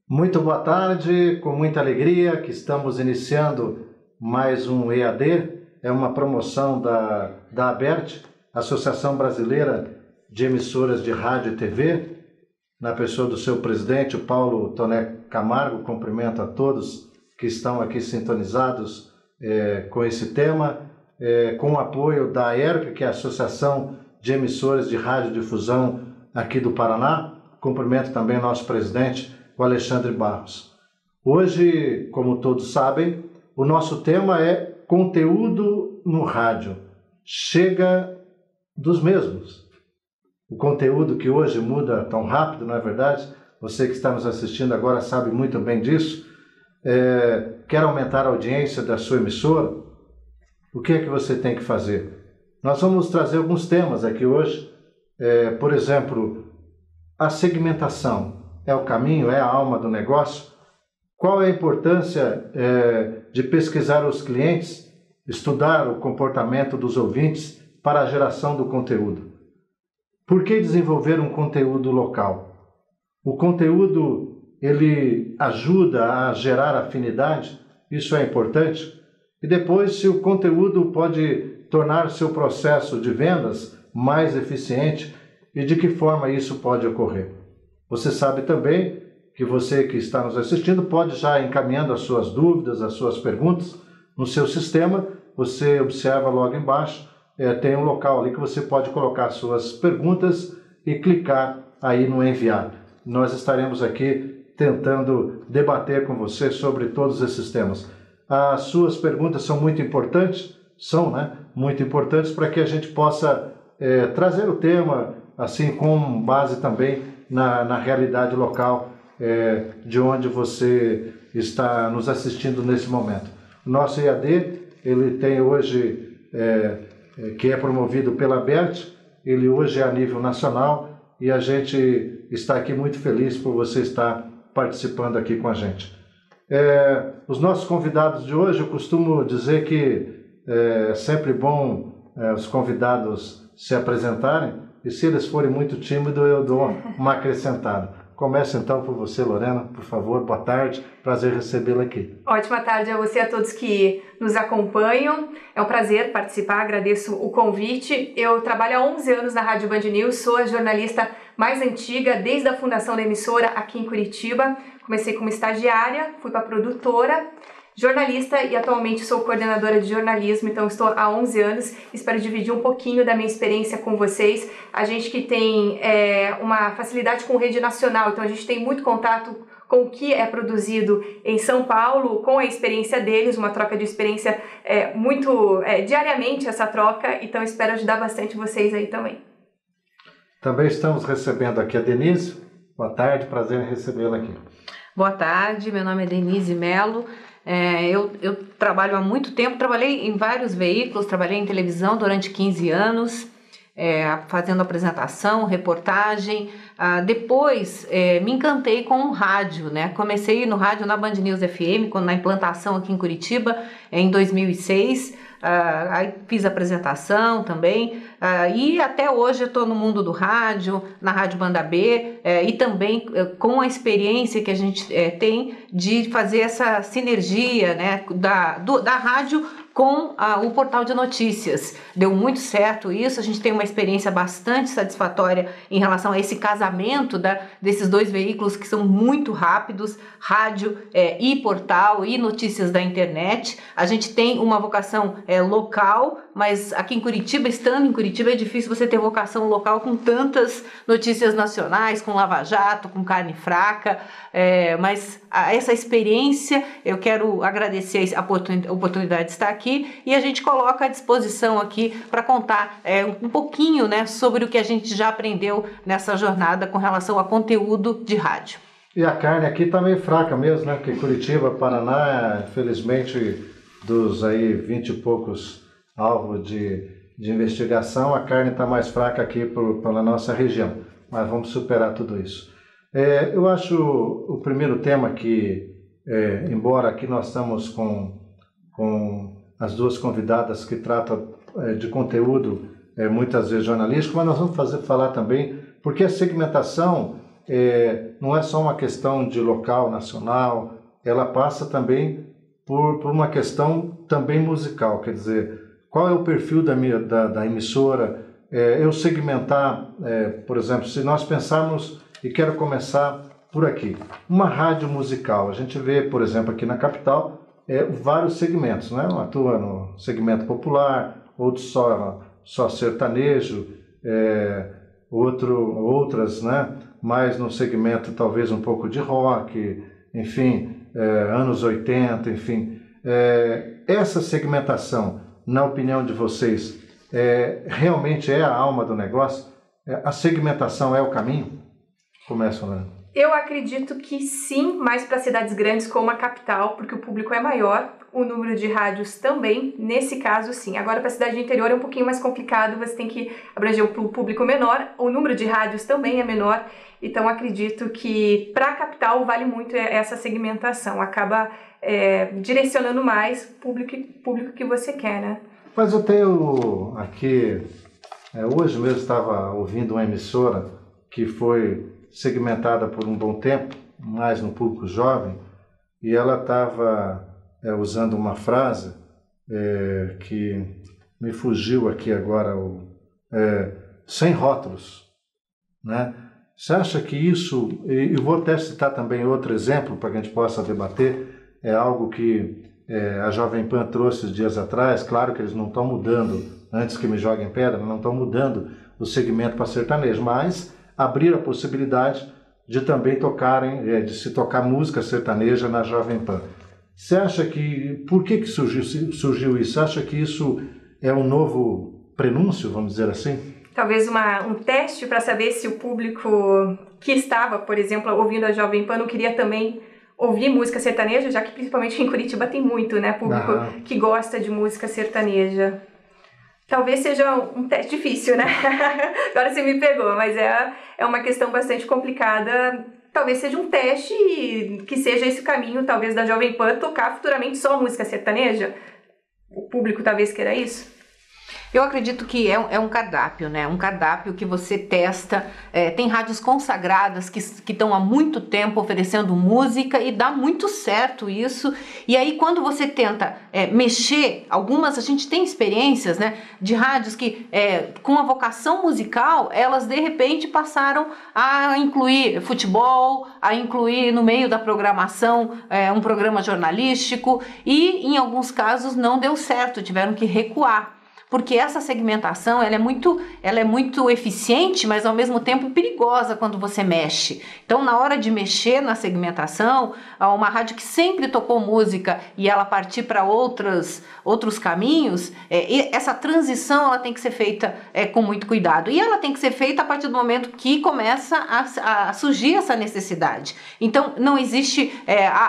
Muito boa tarde, com muita alegria que estamos iniciando mais um EAD, é uma promoção da ABERT, Associação Brasileira de Emissoras de Rádio e TV, na pessoa do seu presidente, o Paulo Toné Camargo. Cumprimento a todos que estão aqui sintonizados com esse tema, com o apoio da AERC, que é a Associação de Emissoras de Radiodifusão aqui do Paraná. Cumprimento também o nosso presidente, o Alexandre Barros. Hoje, como todos sabem, o nosso tema é conteúdo no rádio. Chega dos mesmos. O conteúdo que hoje muda tão rápido, não é verdade? Você que está nos assistindo agora sabe muito bem disso. Quer aumentar a audiência da sua emissora? O que é que você tem que fazer? Nós vamos trazer alguns temas aqui hoje. Por exemplo, a segmentação. É o caminho, é a alma do negócio? Qual é a importância de pesquisar os clientes, estudar o comportamento dos ouvintes para a geração do conteúdo? Por que desenvolver um conteúdo local? O conteúdo, ele ajuda a gerar afinidade, isso é importante. E depois, se o conteúdo pode tornar seu processo de vendas mais eficiente e de que forma isso pode ocorrer. Você sabe também que você que está nos assistindo pode já encaminhando as suas dúvidas, as suas perguntas no seu sistema. Você observa logo embaixo, tem um local ali que você pode colocar suas perguntas e clicar aí no enviar. Nós estaremos aqui tentando debater com você sobre todos esses temas. As suas perguntas são muito importantes, muito importantes para que a gente possa trazer o tema assim com base também na realidade local de onde você está nos assistindo nesse momento. O nosso EAD, ele tem hoje, que é promovido pela ABERT, ele hoje é a nível nacional e a gente está aqui muito feliz por você estar participando aqui com a gente. Os nossos convidados de hoje, eu costumo dizer que é sempre bom os convidados se apresentarem, e se eles forem muito tímidos, eu dou uma acrescentada. Começa então por você, Lorena, por favor. Boa tarde, prazer recebê-la aqui. Ótima tarde a você e a todos que nos acompanham. É um prazer participar, agradeço o convite. Eu trabalho há 11 anos na Rádio Band News, sou a jornalista mais antiga desde a fundação da emissora aqui em Curitiba. Comecei como estagiária, fui para produtora, jornalista e atualmente sou coordenadora de jornalismo, então estou há 11 anos, espero dividir um pouquinho da minha experiência com vocês. A gente que tem uma facilidade com rede nacional, então a gente tem muito contato com o que é produzido em São Paulo, com a experiência deles, uma troca de experiência diariamente essa troca, então espero ajudar bastante vocês aí também. Também estamos recebendo aqui a Denise. Boa tarde, prazer em recebê-la aqui. Boa tarde, meu nome é Denise Mello. Eu trabalho há muito tempo, trabalhei em vários veículos, trabalhei em televisão durante 15 anos, fazendo apresentação, reportagem. Depois me encantei com o rádio, né? Comecei no rádio na Band News FM, na implantação aqui em Curitiba, em 2006. Aí fiz apresentação também, e até hoje eu estou no mundo do rádio, na Rádio Banda B, e também com a experiência que a gente tem de fazer essa sinergia, né, da rádio com o portal de notícias. Deu muito certo isso, a gente tem uma experiência bastante satisfatória em relação a esse casamento desses dois veículos que são muito rápidos, rádio e portal e notícias da internet. A gente tem uma vocação local, mas aqui em Curitiba, estando em Curitiba, é difícil você ter vocação local com tantas notícias nacionais, com Lava Jato, com carne fraca, mas essa experiência, eu quero agradecer a oportunidade de estar aqui, e a gente coloca à disposição aqui para contar um pouquinho, né, sobre o que a gente já aprendeu nessa jornada com relação a conteúdo de rádio. E a carne aqui está meio fraca mesmo, né? Porque Curitiba, Paraná, infelizmente, dos aí 20 e poucos alvos de investigação, a carne está mais fraca aqui pela nossa região. Mas vamos superar tudo isso. Eu acho o primeiro tema que, embora aqui nós estamos com as duas convidadas que tratam de conteúdo muitas vezes jornalístico, mas nós vamos falar também porque a segmentação não é só uma questão de local, nacional, ela passa também por uma questão também musical, quer dizer, qual é o perfil da emissora, eu segmentar, por exemplo, se nós pensarmos, e quero começar por aqui, uma rádio musical, a gente vê, por exemplo, aqui na capital, vários segmentos, né? Um atua no segmento popular, outros só sertanejo, outras, né? Mais no segmento talvez um pouco de rock, enfim, anos 80, enfim. Essa segmentação, na opinião de vocês, realmente é a alma do negócio? A segmentação é o caminho? Começa, né? Eu acredito que sim, mais para cidades grandes como a capital, porque o público é maior, o número de rádios também, nesse caso sim. Agora para a cidade de interior é um pouquinho mais complicado, você tem que abranger o público menor, o número de rádios também é menor, então acredito que para a capital vale muito essa segmentação, acaba direcionando mais o público que você quer, né? Mas eu tenho aqui, hoje mesmo estava ouvindo uma emissora que foi segmentada por um bom tempo, mais no público jovem, e ela estava usando uma frase que me fugiu aqui agora, sem rótulos, né? Você acha que isso, e vou até citar também outro exemplo para que a gente possa debater, é algo que a Jovem Pan trouxe dias atrás, claro que eles não estão mudando, antes que me joguem pedra, não estão mudando o segmento para sertanejo, mas abrir a possibilidade de também de se tocar música sertaneja na Jovem Pan. Você acha que, por que surgiu isso? Você acha que isso é um novo prenúncio, vamos dizer assim? Talvez um teste para saber se o público que estava, por exemplo, ouvindo a Jovem Pan não queria também ouvir música sertaneja, já que principalmente em Curitiba tem muito, né, público que gosta de música sertaneja. Talvez seja um teste difícil, né? Agora você me pegou, mas é uma questão bastante complicada. Talvez seja um teste e que seja esse o caminho, talvez, da Jovem Pan tocar futuramente só música sertaneja. O público talvez queira isso. Eu acredito que é um cardápio, né? Um cardápio que você testa. Tem rádios consagradas que estão há muito tempo oferecendo música e dá muito certo isso. E aí, quando você tenta mexer, a gente tem experiências, né? De rádios que, com a vocação musical, elas de repente passaram a incluir futebol, a incluir no meio da programação um programa jornalístico e, em alguns casos, não deu certo, tiveram que recuar. Porque essa segmentação ela é muito eficiente, mas ao mesmo tempo perigosa quando você mexe. Então, na hora de mexer na segmentação, uma rádio que sempre tocou música e ela partir para outros caminhos, essa transição ela tem que ser feita com muito cuidado. E ela tem que ser feita a partir do momento que começa a surgir essa necessidade. Então, não existe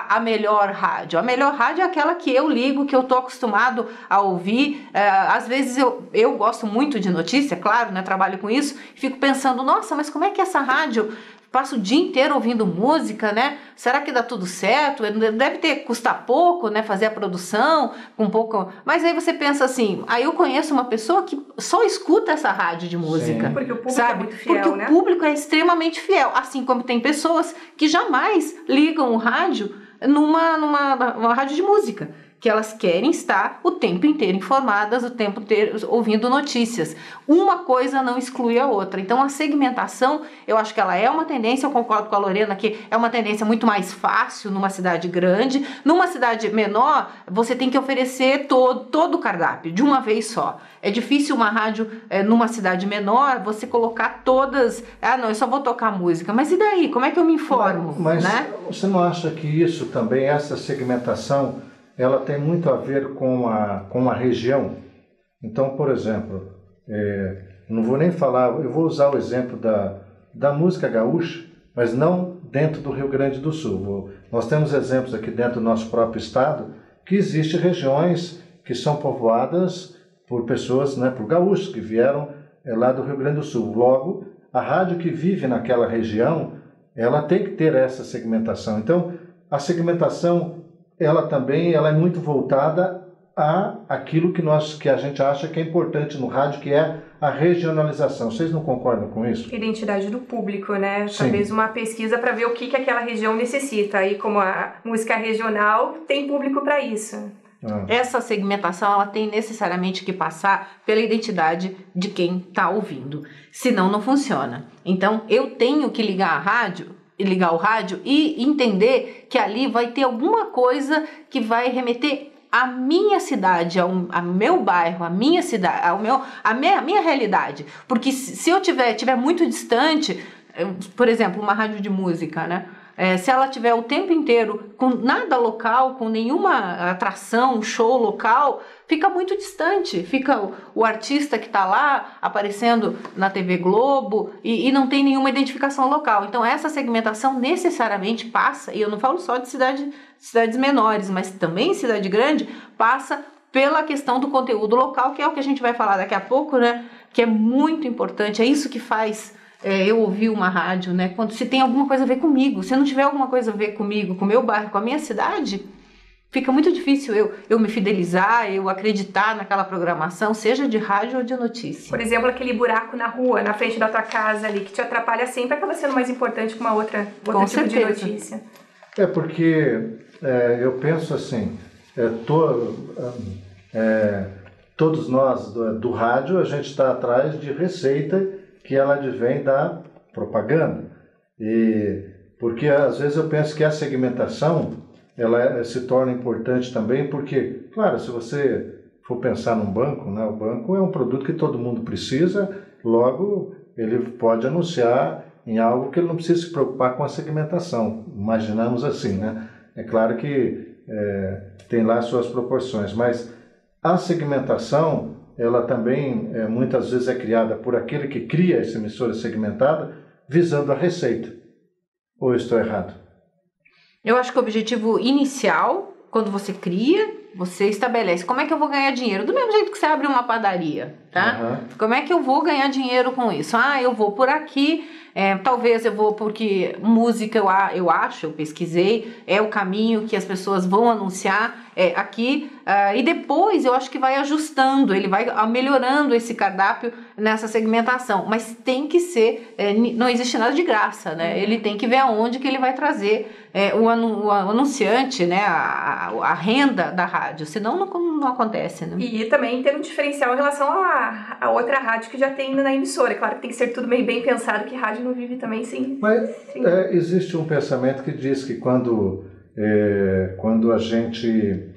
a melhor rádio. A melhor rádio é aquela que eu ligo, que eu estou acostumado a ouvir. Às vezes eu gosto muito de notícia, claro, né, trabalho com isso, e fico pensando, nossa, mas como é que essa rádio passa o dia inteiro ouvindo música, né? Será que dá tudo certo? Deve custar pouco, né, fazer a produção, com pouco... Mas aí você pensa assim, aí eu conheço uma pessoa que só escuta essa rádio de música. Sim. Porque o público sabe? É muito fiel, porque né? O público é extremamente fiel, assim como tem pessoas que jamais ligam o rádio numa rádio de música, que elas querem estar o tempo inteiro informadas, o tempo inteiro ouvindo notícias. Uma coisa não exclui a outra. Então, a segmentação, eu acho que ela é uma tendência, eu concordo com a Lorena, que é uma tendência muito mais fácil numa cidade grande. Numa cidade menor, você tem que oferecer todo o cardápio, de uma vez só. É difícil uma rádio, numa cidade menor, você colocar todas... Ah, não, eu só vou tocar música. Mas e daí? Como é que eu me informo? Mas né? Você não acha que isso também, essa segmentação, ela tem muito a ver com a região? Então, por exemplo, não vou nem falar, eu vou usar o exemplo da música gaúcha, mas não dentro do Rio Grande do Sul. Nós temos exemplos aqui dentro do nosso próprio estado que existem regiões que são povoadas por pessoas, né, por gaúchos que vieram lá do Rio Grande do Sul. Logo, a rádio que vive naquela região, ela tem que ter essa segmentação. Então, a segmentação ela é muito voltada há aquilo que a gente acha que é importante no rádio, que é a regionalização. Vocês não concordam com isso? Identidade do público, né? Sim. Talvez uma pesquisa para ver o que aquela região necessita. Aí, como a música regional, tem público para isso. Essa segmentação, ela tem necessariamente que passar pela identidade de quem está ouvindo. Senão, não funciona. Então, eu tenho que ligar o rádio e entender que ali vai ter alguma coisa que vai remeter à minha cidade, ao meu bairro, à minha cidade, à minha realidade. Porque se eu tiver muito distante, por exemplo, uma rádio de música, né? Se ela tiver o tempo inteiro com nada local, com nenhuma atração, show local, fica muito distante. Fica o artista que está lá aparecendo na TV Globo e não tem nenhuma identificação local. Então essa segmentação necessariamente passa, e eu não falo só de cidades menores, mas também cidade grande, passa pela questão do conteúdo local, que é o que a gente vai falar daqui a pouco, né? Que é muito importante, é isso que faz eu ouvir uma rádio, né? Quando se tem alguma coisa a ver comigo. Se não tiver alguma coisa a ver comigo, com o meu bairro, com a minha cidade, fica muito difícil eu me fidelizar, eu acreditar naquela programação, seja de rádio ou de notícia. Por exemplo, aquele buraco na rua, na frente da tua casa ali, que te atrapalha sempre, acaba sendo mais importante que outro tipo de notícia. Porque eu penso assim, todos nós do rádio, a gente está atrás de receita que ela advém da propaganda. Porque às vezes eu penso que a segmentação ela se torna importante também porque, claro, se você for pensar num banco, né, o banco é um produto que todo mundo precisa, logo ele pode anunciar em algo que ele não precisa se preocupar com a segmentação. Imaginamos assim, né? É claro que tem lá suas proporções, mas a segmentação ela também muitas vezes é criada por aquele que cria essa emissora segmentada visando a receita. Ou eu estou errado? Eu acho que o objetivo inicial, quando você cria, você estabelece como é que eu vou ganhar dinheiro. Do mesmo jeito que você abre uma padaria, tá? Uhum. Como é que eu vou ganhar dinheiro com isso? Eu vou por aqui, talvez eu vou porque música eu pesquisei, é o caminho que as pessoas vão anunciar aqui, e depois eu acho que vai ajustando, ele vai melhorando esse cardápio nessa segmentação, mas tem que ser, não existe nada de graça, né? Ele tem que ver aonde que ele vai trazer o anunciante, né? A renda da rádio, senão não acontece, né? E também ter um diferencial em relação a outra rádio que já tem na emissora. Claro que tem que ser tudo bem pensado, que rádio não vive também sem... Mas existe um pensamento que diz que quando a gente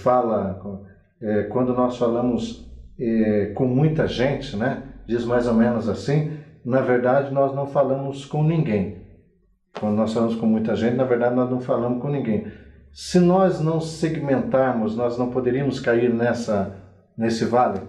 fala, quando nós falamos com muita gente, né, diz mais ou menos assim, na verdade nós não falamos com ninguém. Quando nós falamos com muita gente, na verdade nós não falamos com ninguém. Se nós não segmentarmos, nós não poderíamos cair nesse vale?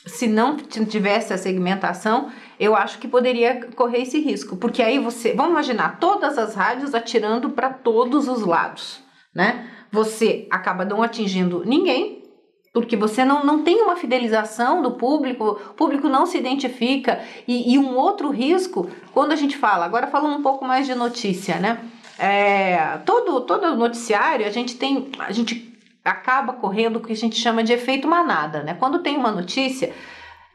Se não tivesse a segmentação, eu acho que poderia correr esse risco, porque aí vamos imaginar, todas as rádios atirando para todos os lados, né? Você acaba não atingindo ninguém, porque você não tem uma fidelização do público, o público não se identifica, e um outro risco, quando a gente fala, agora falando um pouco mais de notícia, né? Todo noticiário, a gente acaba correndo o que a gente chama de efeito manada, né? Quando tem uma notícia,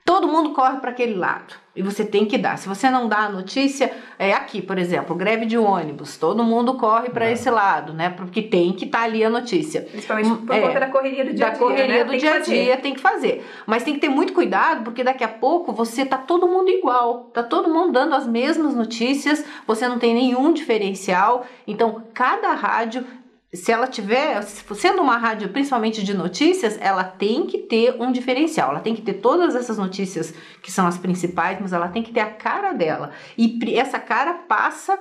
todo mundo corre para aquele lado e você tem que dar. Se você não dá a notícia, aqui, por exemplo, greve de ônibus, todo mundo corre para esse lado, né? Porque tem que estar ali a notícia. Principalmente por conta da correria do dia a dia. Da correria, né? Do dia a dia, tem que fazer. Mas tem que ter muito cuidado, porque daqui a pouco tá todo mundo igual, tá todo mundo dando as mesmas notícias, você não tem nenhum diferencial. Então, cada rádio, se ela tiver, sendo uma rádio principalmente de notícias, ela tem que ter um diferencial, ela tem que ter todas essas notícias que são as principais, mas ela tem que ter a cara dela, e essa cara passa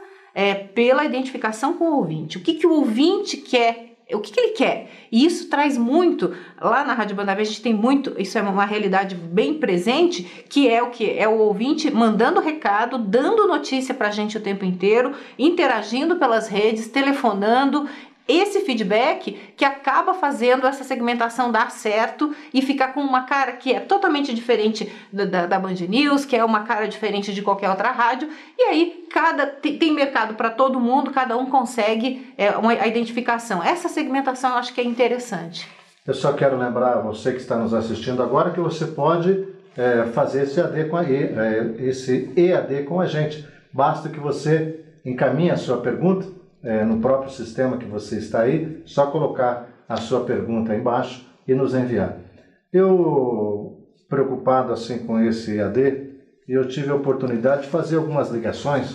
pela identificação com o ouvinte. O que o ouvinte quer, o que ele quer, e isso traz muito, lá na Rádio Banda Verde a gente tem muito, isso é uma realidade bem presente, que é o que? É o ouvinte mandando recado, dando notícia pra gente o tempo inteiro, interagindo pelas redes, telefonando, esse feedback que acaba fazendo essa segmentação dar certo e ficar com uma cara que é totalmente diferente da Band News, que é uma cara diferente de qualquer outra rádio, e aí tem mercado para todo mundo, cada um consegue a identificação. Essa segmentação eu acho que é interessante. Eu só quero lembrar você que está nos assistindo agora que você pode fazer esse EAD com a gente. Basta que você encaminhe a sua pergunta no próprio sistema que você está aí, só colocar a sua pergunta aí embaixo e nos enviar. Eu, preocupado assim com esse EAD, eu tive a oportunidade de fazer algumas ligações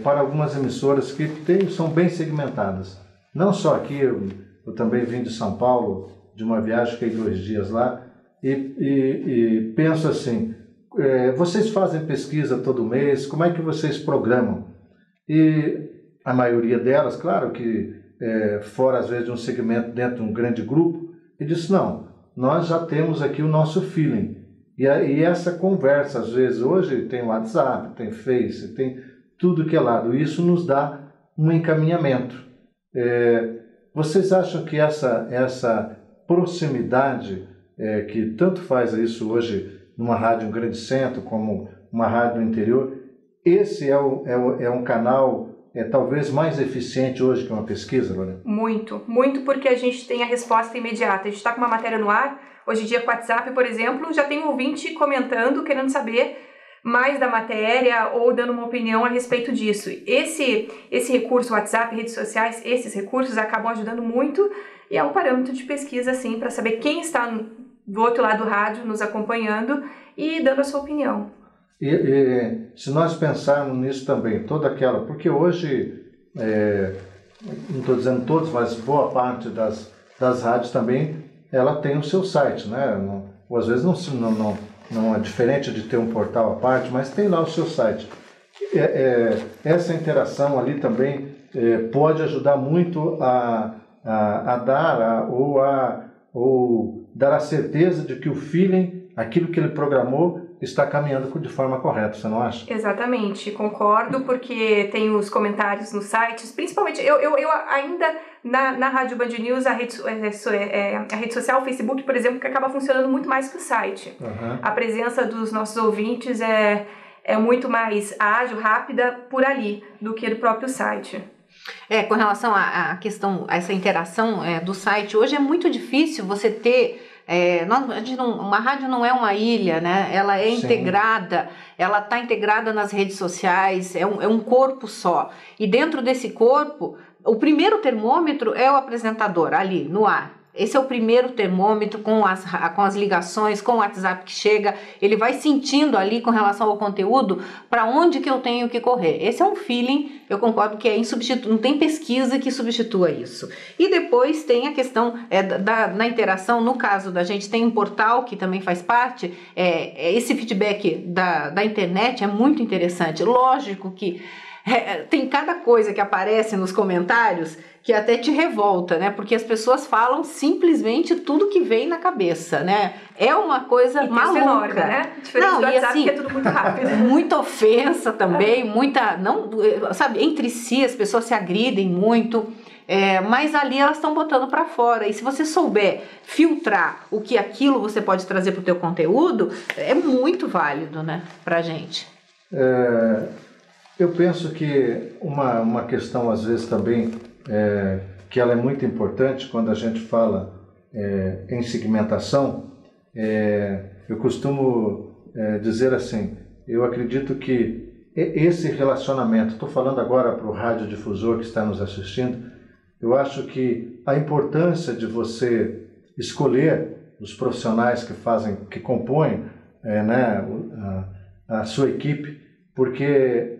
para algumas emissoras que são bem segmentadas. Não só aqui, eu também vim de São Paulo, de uma viagem, fiquei 2 dias lá, e penso assim, vocês fazem pesquisa todo mês, como é que vocês programam? E a maioria delas, claro que fora às vezes de um segmento dentro de um grande grupo, e disse, não, nós já temos aqui o nosso feeling. E essa conversa, às vezes, hoje tem WhatsApp, tem Face, tem tudo que é lado. Isso nos dá um encaminhamento. Vocês acham que essa proximidade, que tanto faz isso hoje numa rádio em um grande centro, como uma rádio no interior, esse é um canal talvez mais eficiente hoje que uma pesquisa, Lorena? Muito, muito, porque a gente tem a resposta imediata. A gente está com uma matéria no ar, hoje em dia com o WhatsApp, por exemplo, já tem um ouvinte comentando, querendo saber mais da matéria ou dando uma opinião a respeito disso. Esse recurso, WhatsApp, redes sociais, esses recursos acabam ajudando muito e é um parâmetro de pesquisa, assim, para saber quem está do outro lado do rádio nos acompanhando e dando a sua opinião. E se nós pensarmos nisso também, porque hoje, não estou dizendo todos, mas boa parte das rádios também, ela tem o seu site, né? Ou às vezes não é diferente de ter um portal à parte, mas tem lá o seu site. Essa interação ali também pode ajudar muito a dar a certeza de que o feeling, aquilo que ele programou, está caminhando de forma correta, você não acha? Exatamente, concordo, porque tem os comentários nos sites, principalmente, eu ainda na Rádio Band News, a rede social, o Facebook, por exemplo, que acaba funcionando muito mais que o site. Uhum. A presença dos nossos ouvintes é muito mais ágil, rápida por ali, do que do próprio site. Com relação à questão, a essa interação do site, hoje é muito difícil você ter... uma rádio não é uma ilha, né? Ela é Sim. integrada, ela está integrada nas redes sociais, é um corpo só. E dentro desse corpo, o primeiro termômetro é o apresentador, ali, no ar. Esse é o primeiro termômetro com as ligações, com o WhatsApp que chega, ele vai sentindo ali com relação ao conteúdo para onde que eu tenho que correr. Esse é um feeling, eu concordo que é insubstituível, não tem pesquisa que substitua isso. E depois tem a questão na interação, no caso da gente tem um portal que também faz parte, esse feedback da internet é muito interessante. Lógico que tem cada coisa que aparece nos comentários que até te revolta, né? Porque as pessoas falam simplesmente tudo que vem na cabeça, né? É uma coisa maluca, enorme, né? Diferente do WhatsApp, assim, que é tudo muito rápido. Muita ofensa também, sabe, entre si as pessoas se agridem muito, mas ali elas estão botando para fora. E se você souber filtrar o que aquilo você pode trazer para o teu conteúdo, é muito válido, né? Pra gente. Eu penso que uma questão, às vezes, também, que ela é muito importante quando a gente fala em segmentação, eu costumo dizer assim, eu acredito que esse relacionamento, estou falando agora para o radiodifusor que está nos assistindo, eu acho que a importância de você escolher os profissionais que compõem a sua equipe, porque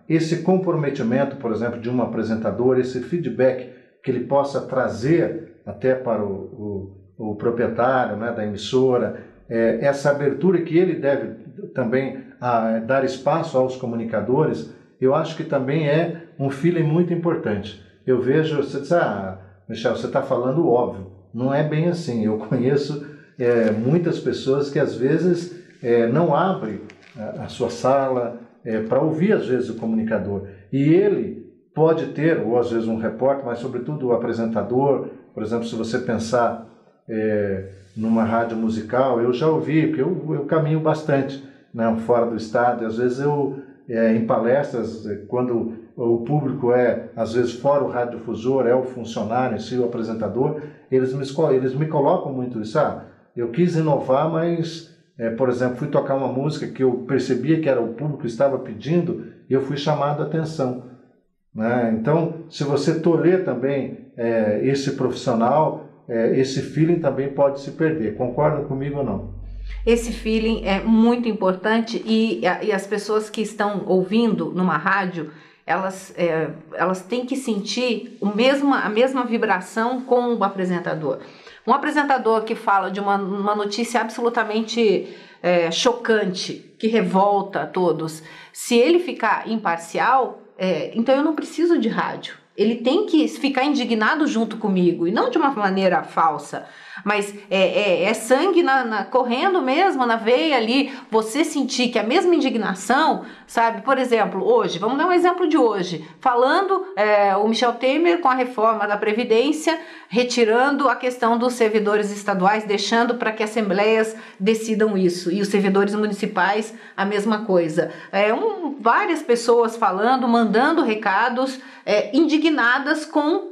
esse comprometimento, por exemplo, de um apresentador, esse feedback que ele possa trazer até para o proprietário, né, da emissora, essa abertura que ele deve também dar espaço aos comunicadores, eu acho que também é um feeling muito importante. Eu vejo, você diz, Michel, você está falando óbvio. Não é bem assim. Eu conheço muitas pessoas que às vezes não abrem a sua sala, para ouvir às vezes o comunicador, e ele pode ter, ou às vezes um repórter, mas sobretudo o apresentador. Por exemplo, se você pensar numa rádio musical, eu já ouvi, porque eu caminho bastante, né, fora do estado, às vezes eu em palestras, quando o público é, às vezes, fora o radiodifusor, é o funcionário em si, o apresentador, eles me colocam muito isso. Eu quis inovar, mas, por exemplo, fui tocar uma música que eu percebia que era o público que estava pedindo e eu fui chamado a atenção. Né? Então, se você tolher também esse profissional, esse feeling também pode se perder. Concordam comigo ou não? Esse feeling é muito importante e as pessoas que estão ouvindo numa rádio, elas têm que sentir a mesma vibração com o apresentador. Um apresentador que fala de uma notícia absolutamente chocante, que revolta a todos, se ele ficar imparcial, então eu não preciso de rádio. Ele tem que ficar indignado junto comigo, e não de uma maneira falsa, mas é sangue correndo mesmo na veia ali, você sentir que a mesma indignação, sabe? Por exemplo, hoje, vamos dar um exemplo de hoje, falando o Michel Temer com a reforma da Previdência, retirando a questão dos servidores estaduais, deixando para que assembleias decidam isso, e os servidores municipais a mesma coisa. Várias pessoas falando, mandando recados, indignadas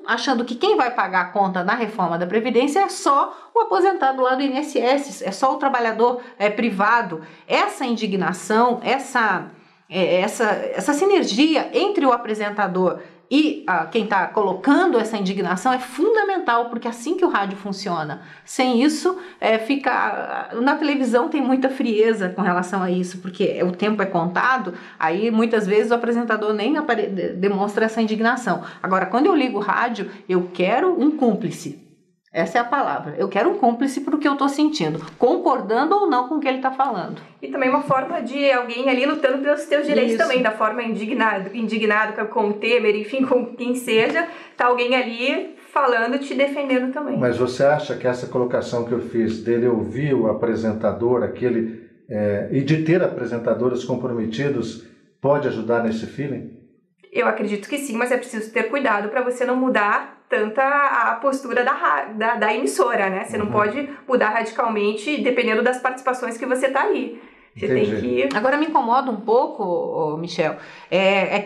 achando que quem vai pagar a conta na reforma da Previdência é só o aposentado lá do INSS, é só o trabalhador privado. Essa indignação, essa sinergia entre o apresentador e quem está colocando essa indignação é fundamental, porque é assim que o rádio funciona. Sem isso, na televisão tem muita frieza com relação a isso, porque o tempo é contado, aí muitas vezes o apresentador nem demonstra essa indignação. Agora, quando eu ligo o rádio, eu quero um cúmplice. Essa é a palavra. Eu quero um cúmplice para o que eu estou sentindo, concordando ou não com o que ele está falando. E também uma forma de alguém ali lutando pelos seus direitos também, da forma indignado com o Temer, enfim, com quem seja, tá alguém ali falando, te defendendo também. Mas você acha que essa colocação que eu fiz dele ouvir o apresentador, e de ter apresentadores comprometidos, pode ajudar nesse feeling? Eu acredito que sim, mas é preciso ter cuidado para você não mudar tanta a postura da emissora, né? Você não pode mudar radicalmente dependendo das participações que você tá ali. Você tem que... Agora me incomoda um pouco, Michel,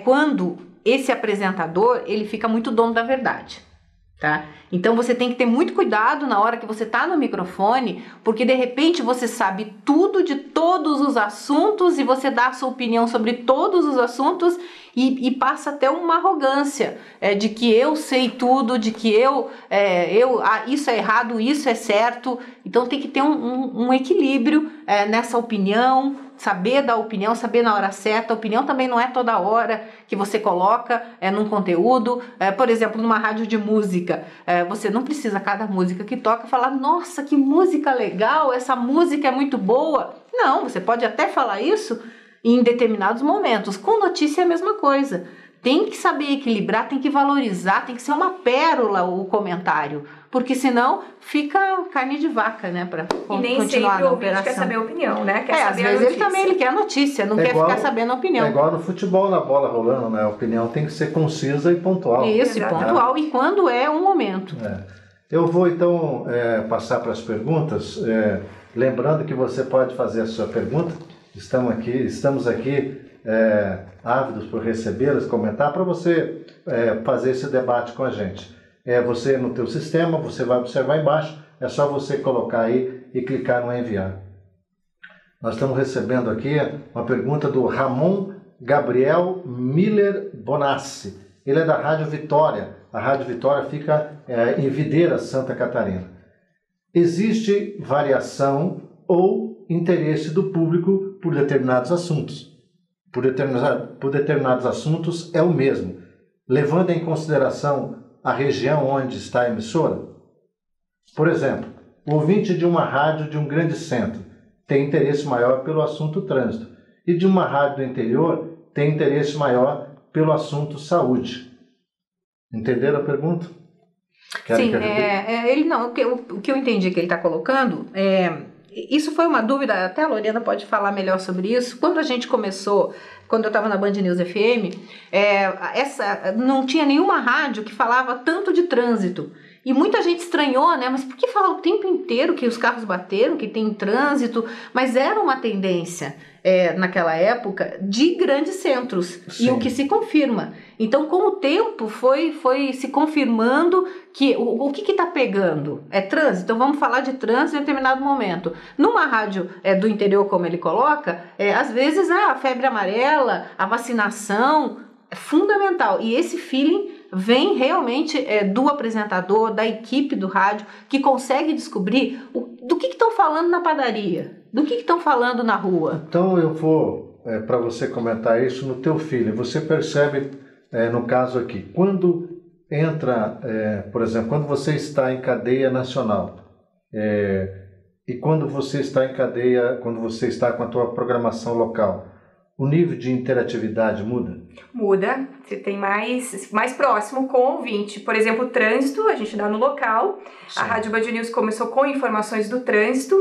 quando esse apresentador, ele fica muito dono da verdade. Tá? Então você tem que ter muito cuidado na hora que você está no microfone, porque de repente você sabe tudo de todos os assuntos e você dá a sua opinião sobre todos os assuntos e passa até uma arrogância de que eu sei tudo, de que isso é errado, isso é certo. Então tem que ter um equilíbrio nessa opinião, saber dar opinião, saber na hora certa. A opinião também não é toda hora que você coloca num conteúdo. Por exemplo, numa rádio de música, você não precisa, cada música que toca, falar: nossa, que música legal, essa música é muito boa. Não, você pode até falar isso em determinados momentos. Com notícia é a mesma coisa. Tem que saber equilibrar, tem que valorizar, tem que ser uma pérola o comentário, porque senão fica carne de vaca, né, para continuar na operação. E nem sempre o ouvinte quer saber a opinião, né? Quer saber às vezes ele quer a notícia, não quer ficar sabendo a opinião. É igual no futebol, na bola rolando, né? A opinião tem que ser concisa e pontual. Isso, e pontual, e quando é um momento. Eu vou, então, passar para as perguntas, lembrando que você pode fazer a sua pergunta. Estamos aqui ávidos por recebê-las, comentar, para você fazer esse debate com a gente. Você no teu sistema, você vai observar embaixo, é só você colocar aí e clicar no enviar. Nós estamos recebendo aqui uma pergunta do Ramon Gabriel Miller Bonassi. Ele é da Rádio Vitória. A Rádio Vitória fica em Videira, Santa Catarina. Existe variação ou interesse do público por determinados assuntos. Por determinados assuntos é o mesmo, levando em consideração a região onde está a emissora. Por exemplo, o ouvinte de uma rádio de um grande centro tem interesse maior pelo assunto trânsito, e de uma rádio do interior tem interesse maior pelo assunto saúde. Entenderam a pergunta? Sim, o que eu entendi que ele está colocando isso foi uma dúvida, até a Lorena pode falar melhor sobre isso. Quando a gente começou, quando eu estava na Band News FM, não tinha nenhuma rádio que falava tanto de trânsito. E muita gente estranhou, né? Mas por que falar o tempo inteiro que os carros bateram, que tem trânsito? Mas era uma tendência naquela época de grandes centros. Sim. E o que se confirma. Então, com o tempo, foi se confirmando que o que está pegando? É trânsito? Então, vamos falar de trânsito em determinado momento. Numa rádio do interior, como ele coloca, às vezes a febre amarela, a vacinação é fundamental. E esse feeling vem realmente do apresentador, da equipe do rádio, que consegue descobrir do que estão falando na padaria, do que estão falando na rua. Então, eu vou, para você comentar isso no teu feeling. Você percebe... no caso aqui, quando entra, por exemplo, quando você está em cadeia nacional e quando você está em cadeia, quando você está com a tua programação local, o nível de interatividade muda? Muda, você tem mais próximo com o ouvinte. Por exemplo, o trânsito, a gente dá no local. Sim. A Rádio Band News começou com informações do trânsito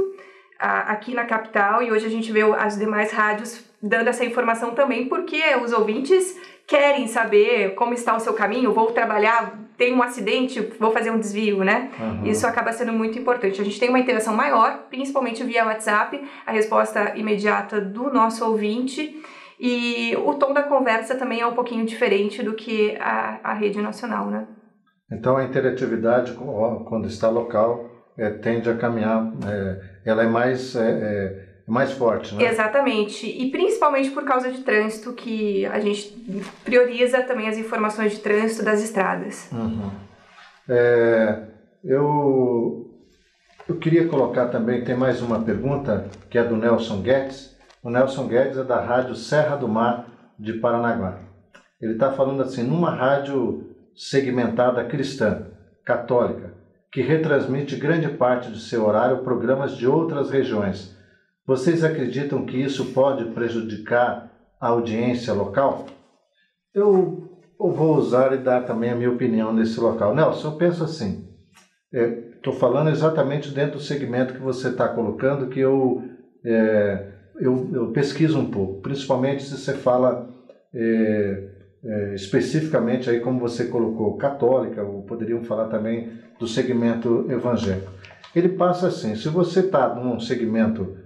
aqui na capital e hoje a gente vê as demais rádios dando essa informação também, porque os ouvintes querem saber como está o seu caminho, vou trabalhar, tem um acidente, vou fazer um desvio, né? Uhum. Isso acaba sendo muito importante. A gente tem uma interação maior, principalmente via WhatsApp, a resposta imediata do nosso ouvinte, e o tom da conversa também é um pouquinho diferente do que a rede nacional, né? Então a interatividade, quando está local, tende a caminhar, ela é mais forte, né? Exatamente, e principalmente por causa de trânsito, que a gente prioriza também as informações de trânsito das estradas. Uhum. Eu queria colocar também, tem mais uma pergunta, que é do Nelson Guedes. O Nelson Guedes é da Rádio Serra do Mar de Paranaguá. Ele está falando assim, numa rádio segmentada cristã, católica, que retransmite grande parte de seu horário programas de outras regiões, vocês acreditam que isso pode prejudicar a audiência local? Eu vou usar e dar também a minha opinião nesse local. Nelson, eu penso assim, estou falando exatamente dentro do segmento que você está colocando, que eu pesquiso um pouco, principalmente se você fala especificamente, aí como você colocou, católica, ou poderiam falar também do segmento evangélico. Ele passa assim, se você está num segmento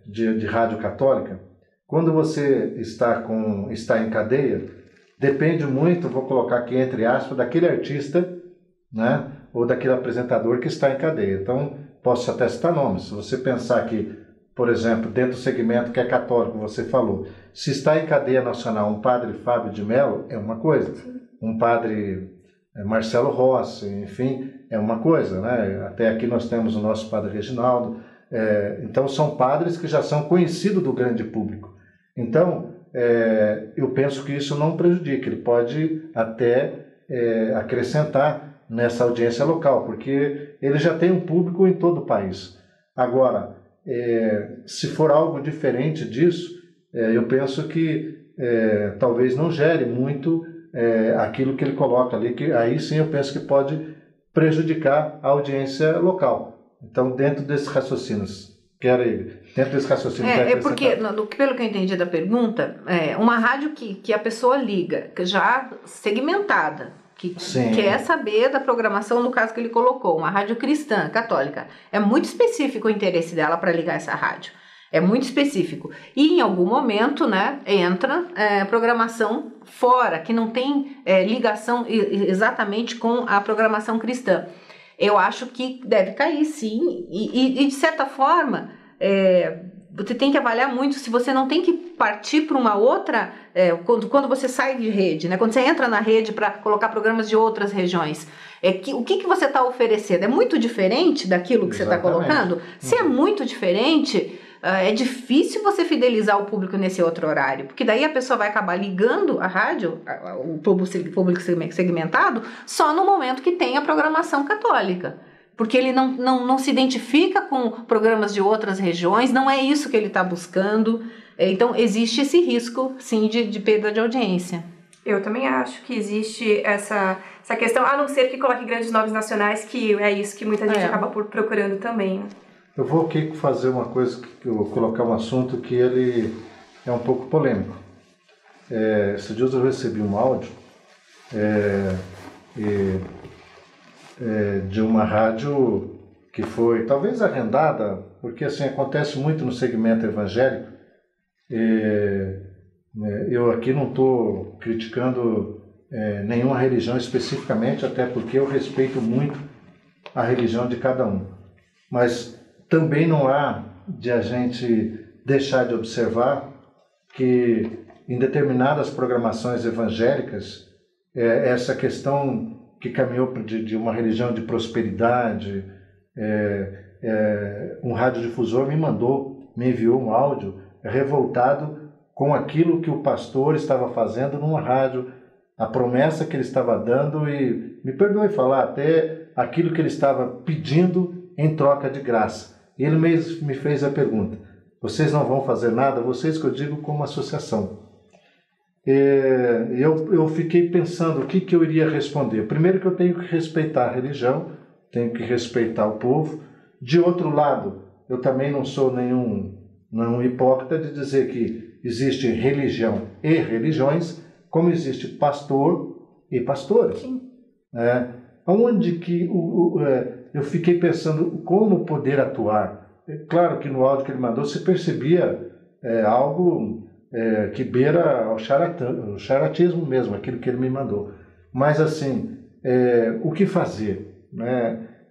de rádio católica, quando você está em cadeia, depende muito, vou colocar aqui entre aspas, daquele artista, né, ou daquele apresentador que está em cadeia. Então, posso até citar nomes. Se você pensar que, por exemplo, dentro do segmento que é católico, você falou, se está em cadeia nacional um padre Fábio de Mello, é uma coisa. Um padre Marcelo Rossi, enfim, é uma coisa, né? Até aqui nós temos o nosso padre Reginaldo. Então são padres que já são conhecidos do grande público. Então eu penso que isso não prejudica, ele pode até acrescentar nessa audiência local, porque ele já tem um público em todo o país. Agora, se for algo diferente disso, eu penso que talvez não gere muito aquilo que ele coloca ali, que aí sim eu penso que pode prejudicar a audiência local. Então, dentro desses raciocínios, porque, pelo que eu entendi da pergunta, uma rádio que a pessoa liga, já segmentada, que quer saber da programação, no caso que ele colocou, uma rádio cristã, católica, é muito específico o interesse dela para ligar essa rádio. É muito específico. E em algum momento, né, entra programação fora, que não tem ligação exatamente com a programação cristã. Eu acho que deve cair, sim, e de certa forma, você tem que avaliar muito se você não tem que partir para uma outra, quando você sai de rede, né? Quando você entra na rede para colocar programas de outras regiões, o que você está oferecendo? É muito diferente daquilo que você está colocando? Se é muito diferente, é difícil você fidelizar o público nesse outro horário, porque daí a pessoa vai acabar ligando a rádio, o público segmentado, só no momento que tem a programação católica, porque ele não se identifica com programas de outras regiões, não é isso que ele está buscando. Então existe esse risco, sim, de perda de audiência. Eu também acho que existe essa questão, a não ser que coloque grandes nomes nacionais, que é isso que muita gente acaba procurando também, né? Eu vou aqui fazer uma coisa, colocar um assunto que ele é um pouco polêmico. Esses dias eu recebi um áudio de uma rádio que foi talvez arrendada, porque assim acontece muito no segmento evangélico, Eu aqui não estou criticando nenhuma religião especificamente, até porque eu respeito muito a religião de cada um. Mas também não há de a gente deixar de observar que em determinadas programações evangélicas, essa questão que caminhou de uma religião de prosperidade, um radiodifusor me enviou um áudio revoltado com aquilo que o pastor estava fazendo numa rádio, a promessa que ele estava dando e, me perdoe falar, até aquilo que ele estava pedindo em troca de graça. E ele me fez a pergunta: vocês não vão fazer nada? Vocês, que eu digo como associação. Eu fiquei pensando o que eu iria responder. Primeiro, que eu tenho que respeitar a religião, tenho que respeitar o povo. De outro lado, eu também não sou nenhum hipócrita de dizer que existe religião e religiões, como existe pastor e pastores. Onde que eu fiquei pensando como poder atuar. Claro que no áudio que ele mandou se percebia algo que beira ao charatismo mesmo, aquilo que ele me mandou. Mas assim, o que fazer?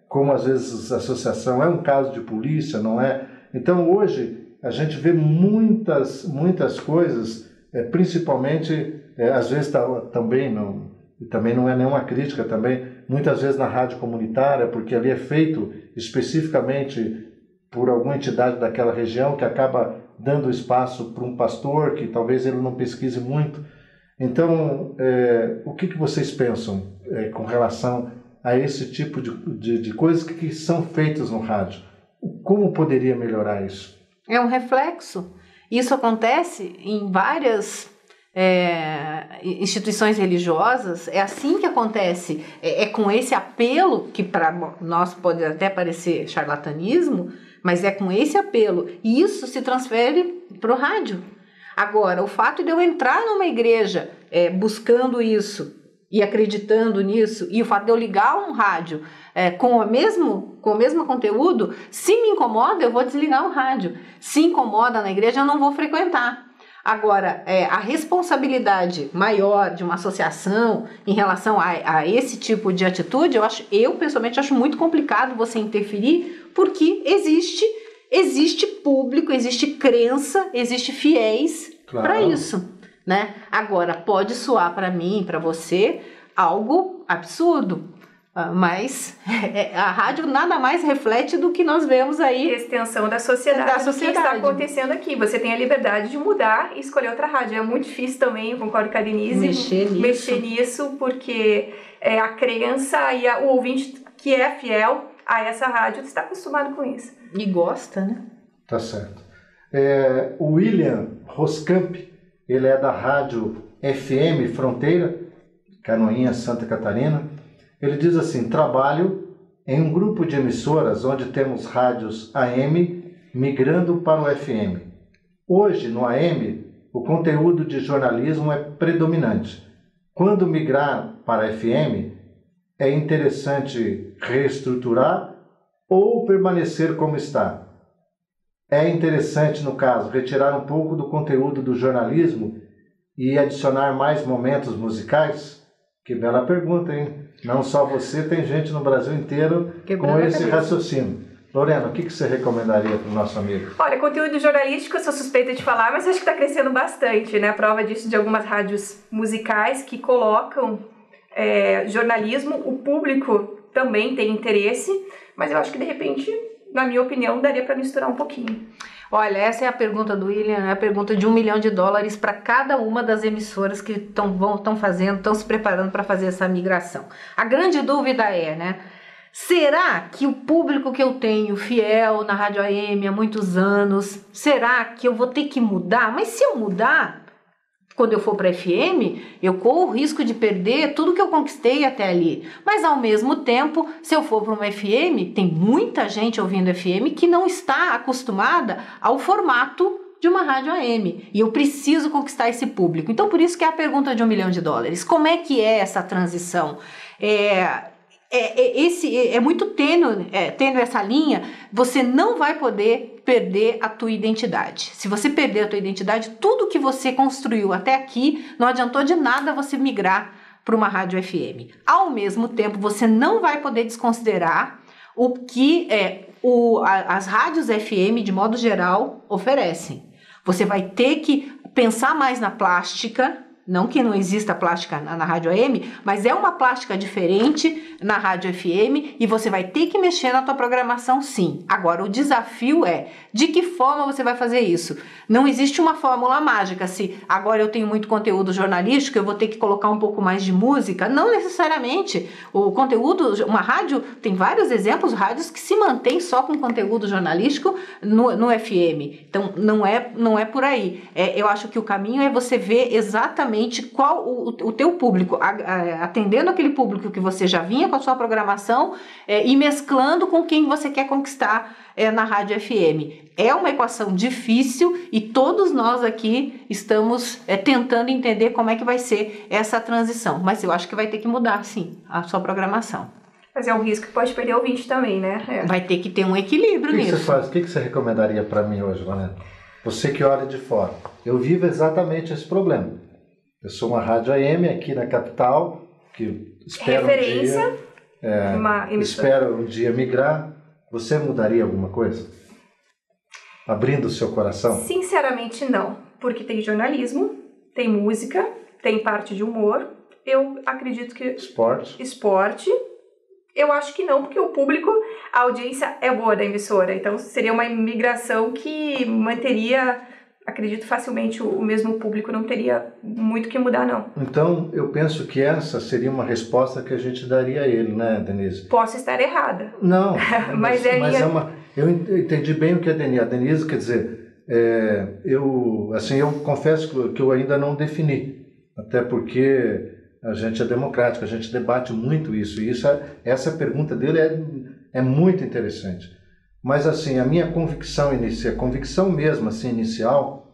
Como às vezes a associação é um caso de polícia, não é? Então hoje a gente vê muitas coisas, principalmente, às vezes também não é nenhuma crítica também, muitas vezes na rádio comunitária, porque ali é feito especificamente por alguma entidade daquela região que acaba dando espaço para um pastor que talvez ele não pesquise muito. Então, o que vocês pensam com relação a esse tipo de coisas que são feitas no rádio? Como poderia melhorar isso? É um reflexo. Isso acontece em várias instituições religiosas. É assim que acontece. É com esse apelo, que para nós pode até parecer charlatanismo, mas é com esse apelo. E isso se transfere para o rádio. Agora, o fato de eu entrar numa igreja buscando isso e acreditando nisso, e o fato de eu ligar um rádio com o mesmo conteúdo, se me incomoda, eu vou desligar o rádio. Se incomoda na igreja, eu não vou frequentar. Agora, a responsabilidade maior de uma associação em relação a esse tipo de atitude, eu pessoalmente acho muito complicado você interferir, porque existe público, existe crença, existe fiéis para isso, né? Agora, pode soar para mim, para você, algo absurdo, mas a rádio nada mais reflete do que nós vemos aí. Extensão da sociedade. O que está acontecendo aqui. Você tem a liberdade de mudar e escolher outra rádio. É muito difícil também, concordo com a Denise, mexer nisso, porque a crença e o ouvinte que é fiel a essa rádio está acostumado com isso. E gosta, né? Tá certo. O William Roscamp, ele é da rádio FM Fronteira, Canoinhas, Santa Catarina. Ele diz assim: trabalho em um grupo de emissoras onde temos rádios AM migrando para o FM. Hoje, no AM, o conteúdo de jornalismo é predominante. Quando migrar para FM, é interessante reestruturar ou permanecer como está? É interessante, no caso, retirar um pouco do conteúdo do jornalismo e adicionar mais momentos musicais? Que bela pergunta, hein? Não só você, tem gente no Brasil inteiro com esse raciocínio. Lorena, o que você recomendaria para o nosso amigo? Olha, conteúdo jornalístico eu sou suspeita de falar, mas acho que está crescendo bastante, né? A prova disso de algumas rádios musicais que colocam jornalismo. O público também tem interesse, mas eu acho que de repente, na minha opinião, daria para misturar um pouquinho. Olha, essa é a pergunta do William, é a pergunta de $1 milhão para cada uma das emissoras que estão se preparando para fazer essa migração. A grande dúvida é, né? Será que o público que eu tenho, fiel na Rádio AM há muitos anos, será que eu vou ter que mudar? Mas se eu mudar, quando eu for para FM, eu corro o risco de perder tudo que eu conquistei até ali. Mas, ao mesmo tempo, se eu for para uma FM, tem muita gente ouvindo FM que não está acostumada ao formato de uma rádio AM. E eu preciso conquistar esse público. Então, por isso que é a pergunta de $1 milhão. Como é que é essa transição? é muito tênue essa linha. Você não vai poder perder a tua identidade. Se você perder a tua identidade, tudo que você construiu até aqui, não adiantou de nada você migrar para uma rádio FM. Ao mesmo tempo, você não vai poder desconsiderar o que as rádios FM, de modo geral, oferecem. Você vai ter que pensar mais na plástica. Não que não exista plástica na rádio AM, mas é uma plástica diferente na rádio FM e você vai ter que mexer na tua programação, sim. Agora, o desafio é de que forma você vai fazer isso. Não existe uma fórmula mágica. Se agora eu tenho muito conteúdo jornalístico, eu vou ter que colocar um pouco mais de música. Não necessariamente. O conteúdo, uma rádio, tem vários exemplos, rádios que se mantêm só com conteúdo jornalístico no FM. Então, não é por aí. Eu acho que o caminho é você ver exatamente qual o teu público, atendendo aquele público que você já vinha com a sua programação e mesclando com quem você quer conquistar na rádio FM. É uma equação difícil e todos nós aqui estamos tentando entender como é que vai ser essa transição, mas eu acho que vai ter que mudar, sim, a sua programação. Mas é um risco que pode perder o ouvinte também, né? Vai ter que ter um equilíbrio nisso. O que você recomendaria para mim hoje, Vanessa? Você que olha de fora. Eu vivo exatamente esse problema. Eu sou uma rádio AM aqui na capital, que espero um dia migrar. Você mudaria alguma coisa? Abrindo o seu coração? Sinceramente, não. Porque tem jornalismo, tem música, tem parte de humor. Eu acredito que... Esporte. Eu acho que não, porque o público, a audiência é boa da emissora. Então, seria uma migração que manteria... Acredito facilmente o mesmo público, não teria muito que mudar, não. Então, eu penso que essa seria uma resposta que a gente daria a ele, né, Denise? Posso estar errada. Não, mas eu entendi bem o que a Denise quer dizer. Eu confesso que eu ainda não defini, até porque a gente é democrático, a gente debate muito isso, e essa pergunta dele é muito interessante. Mas assim, a minha convicção inicial, convicção mesmo assim inicial,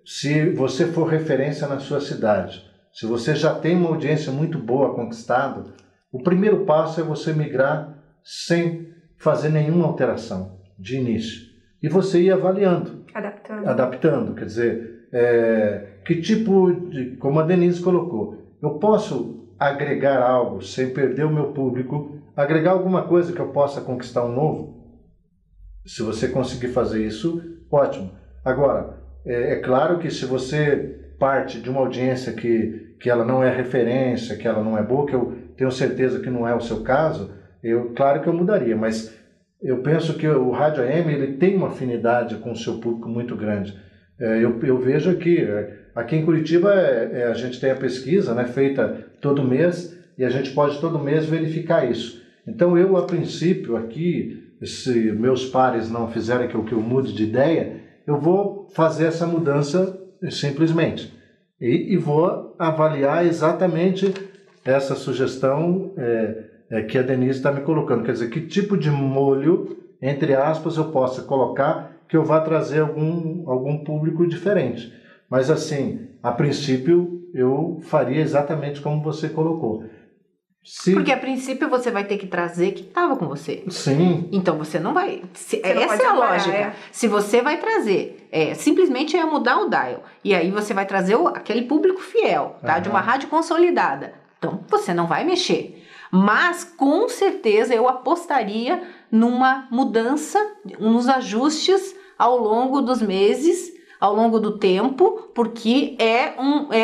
se você for referência na sua cidade, se você já tem uma audiência muito boa conquistada, o primeiro passo é você migrar sem fazer nenhuma alteração de início. E você ir avaliando. Adaptando, quer dizer, que tipo de, como a Denise colocou, eu posso agregar algo sem perder o meu público, agregar alguma coisa que eu possa conquistar um novo? Se você conseguir fazer isso, ótimo. Agora, é claro que se você parte de uma audiência que ela não é referência, que ela não é boa, que eu tenho certeza que não é o seu caso, claro que eu mudaria, mas eu penso que o rádio AM ele tem uma afinidade com o seu público muito grande. Eu vejo aqui em Curitiba a gente tem a pesquisa, né, feita todo mês, e a gente pode todo mês verificar isso. Então eu, a princípio, aqui, se meus pares não fizerem que eu mude de ideia, eu vou fazer essa mudança simplesmente. E vou avaliar exatamente essa sugestão que a Denise está me colocando. Quer dizer, que tipo de molho, entre aspas, eu possa colocar que eu vá trazer algum público diferente. Mas assim, a princípio, eu faria exatamente como você colocou. Porque a princípio você vai ter que trazer quem estava com você. Sim. Então você não vai... essa é a lógica. Se você vai trazer, simplesmente mudar o dial. E aí você vai trazer aquele público fiel, tá? De uma rádio consolidada. Então você não vai mexer. Mas com certeza eu apostaria numa mudança, nos ajustes ao longo dos meses, ao longo do tempo, porque é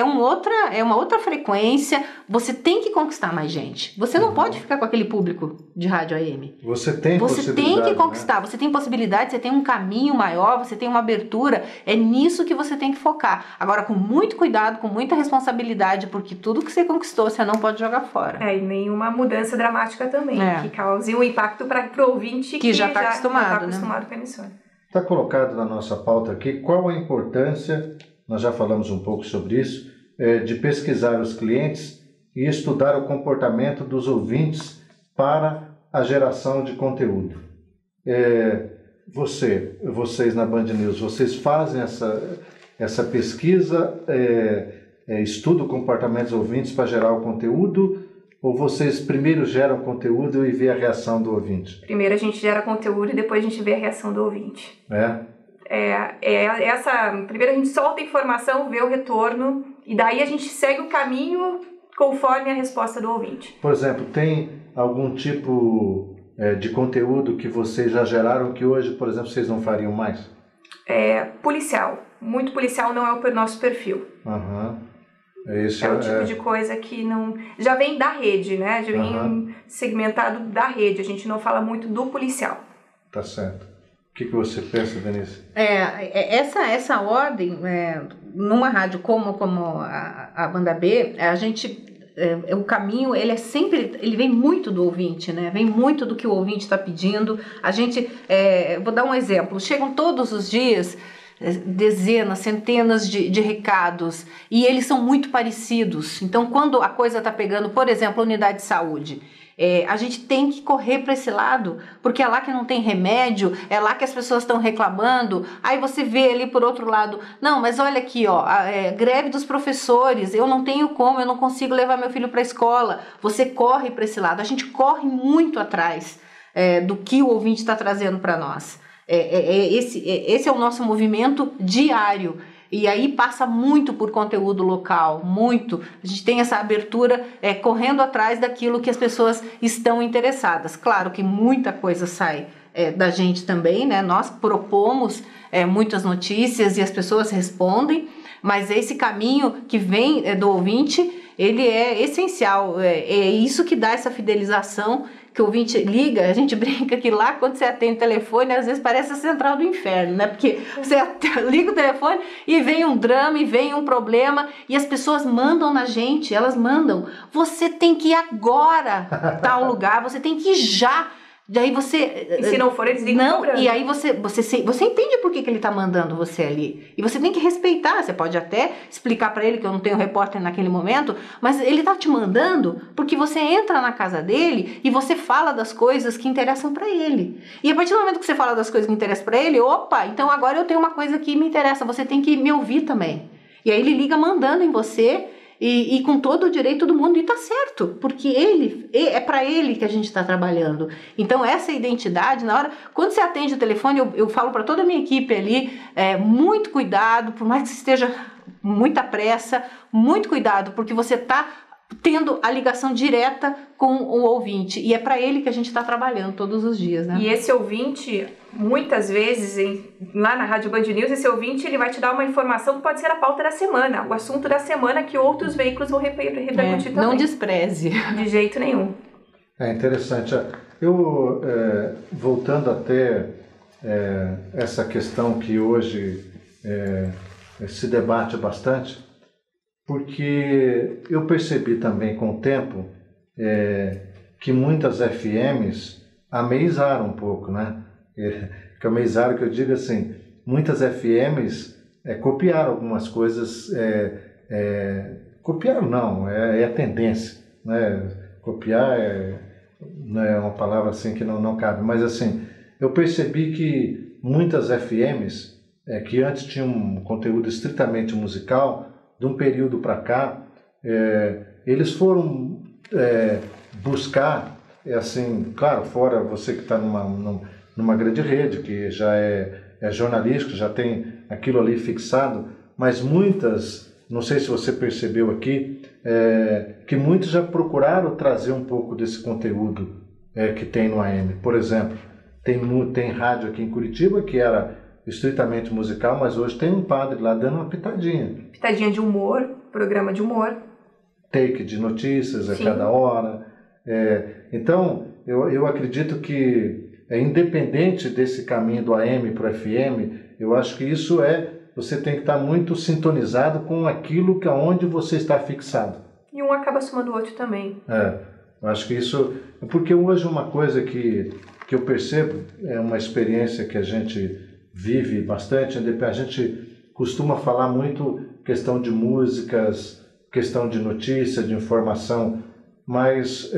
uma outra frequência. Você tem que conquistar mais gente. Você não pode ficar com aquele público de rádio AM. Você tem que conquistar, né? Você tem possibilidade, você tem um caminho maior, você tem uma abertura. É nisso que você tem que focar. Agora, com muito cuidado, com muita responsabilidade, porque tudo que você conquistou, você não pode jogar fora. E nenhuma mudança dramática também, que cause um impacto para o ouvinte que já está acostumado, com a emissora. Está colocado na nossa pauta aqui qual a importância, nós já falamos um pouco sobre isso, de pesquisar os clientes e estudar o comportamento dos ouvintes para a geração de conteúdo. Vocês na Band News, vocês fazem essa pesquisa, estudam o comportamento dos ouvintes para gerar o conteúdo, Ou vocês primeiro geram conteúdo e vê a reação do ouvinte? Primeiro a gente gera conteúdo e depois a gente vê a reação do ouvinte. Primeiro a gente solta a informação, vê o retorno e daí a gente segue o caminho conforme a resposta do ouvinte. Por exemplo, tem algum tipo de conteúdo que vocês já geraram que hoje, por exemplo, vocês não fariam mais? Policial. Muito policial não é o nosso perfil. Esse é o tipo de coisa que não... Já vem da rede, né? Já vem segmentado da rede. A gente não fala muito do policial. Tá certo. O que você pensa, Denise? Essa ordem, numa rádio como a Banda B, a gente... o caminho, ele vem muito do ouvinte, né? Vem muito do que o ouvinte está pedindo. A gente, vou dar um exemplo, chegam todos os dias dezenas, centenas de recados e eles são muito parecidos. Então, quando a coisa está pegando, por exemplo, a unidade de saúde, a gente tem que correr para esse lado, porque é lá que não tem remédio, é lá que as pessoas estão reclamando. Aí você vê ali por outro lado, não, mas olha aqui, greve dos professores, eu não tenho como, eu não consigo levar meu filho para a escola. Você corre para esse lado, a gente corre muito atrás do que o ouvinte está trazendo para nós. Esse é o nosso movimento diário. E aí passa muito por conteúdo local, muito. A gente tem essa abertura correndo atrás daquilo que as pessoas estão interessadas. Claro que muita coisa sai da gente também, né? Nós propomos muitas notícias e as pessoas respondem, mas esse caminho que vem do ouvinte, ele é essencial. É isso que dá essa fidelização, que o ouvinte liga. A gente brinca que lá quando você atende o telefone, às vezes parece a central do inferno, né? Porque você liga o telefone e vem um drama, e vem um problema, e as pessoas mandam na gente, elas mandam. Você tem que ir agora a tal lugar, você tem que ir já. Daí você... E se não for, eles ligam cobrando. E aí você entende por que ele está mandando você ali. E você tem que respeitar. Você pode até explicar para ele que eu não tenho repórter naquele momento, mas ele está te mandando porque você entra na casa dele e você fala das coisas que interessam para ele. E a partir do momento que você fala das coisas que interessam para ele, opa, então agora eu tenho uma coisa que me interessa, você tem que me ouvir também. E aí ele liga mandando em você... E com todo o direito do mundo, e tá certo, porque é para ele que a gente está trabalhando. Então essa identidade, na hora, quando você atende o telefone, eu falo para toda a minha equipe ali, muito cuidado, por mais que esteja muita pressa, muito cuidado, porque você está tendo a ligação direta com o ouvinte, e é para ele que a gente está trabalhando todos os dias, né? E esse ouvinte, muitas vezes, lá na Rádio Band News, esse ouvinte ele vai te dar uma informação que pode ser a pauta da semana, o assunto da semana que outros veículos vão repercutir também. Não despreze. De jeito nenhum. É interessante. Eu, voltando até essa questão que hoje se debate bastante, porque eu percebi também com o tempo que muitas FMs ameizaram um pouco, né? Que ameizaram, que eu digo assim, muitas FMs copiaram algumas coisas, copiaram não, é a tendência, né? Copiar não é uma palavra assim que não cabe, mas assim, eu percebi que muitas FMs que antes tinham um conteúdo estritamente musical, de um período para cá, eles foram buscar, assim, claro, fora você que está numa grande rede, que já é jornalístico, já tem aquilo ali fixado, mas muitas, não sei se você percebeu aqui, que muitos já procuraram trazer um pouco desse conteúdo que tem no AM. Por exemplo, tem rádio aqui em Curitiba que era estritamente musical, mas hoje tem um padre lá dando uma pitadinha. Pitadinha de humor, programa de humor. Take de notícias a cada hora. Então, eu acredito que, independente desse caminho do AM para o FM, eu acho que isso você tem que estar muito sintonizado com aquilo que aonde você está fixado. E um acaba somando o outro também. Eu acho que isso... Porque hoje uma coisa que eu percebo, é uma experiência que a gente vive bastante, a gente costuma falar muito questão de músicas, questão de notícia, de informação, mas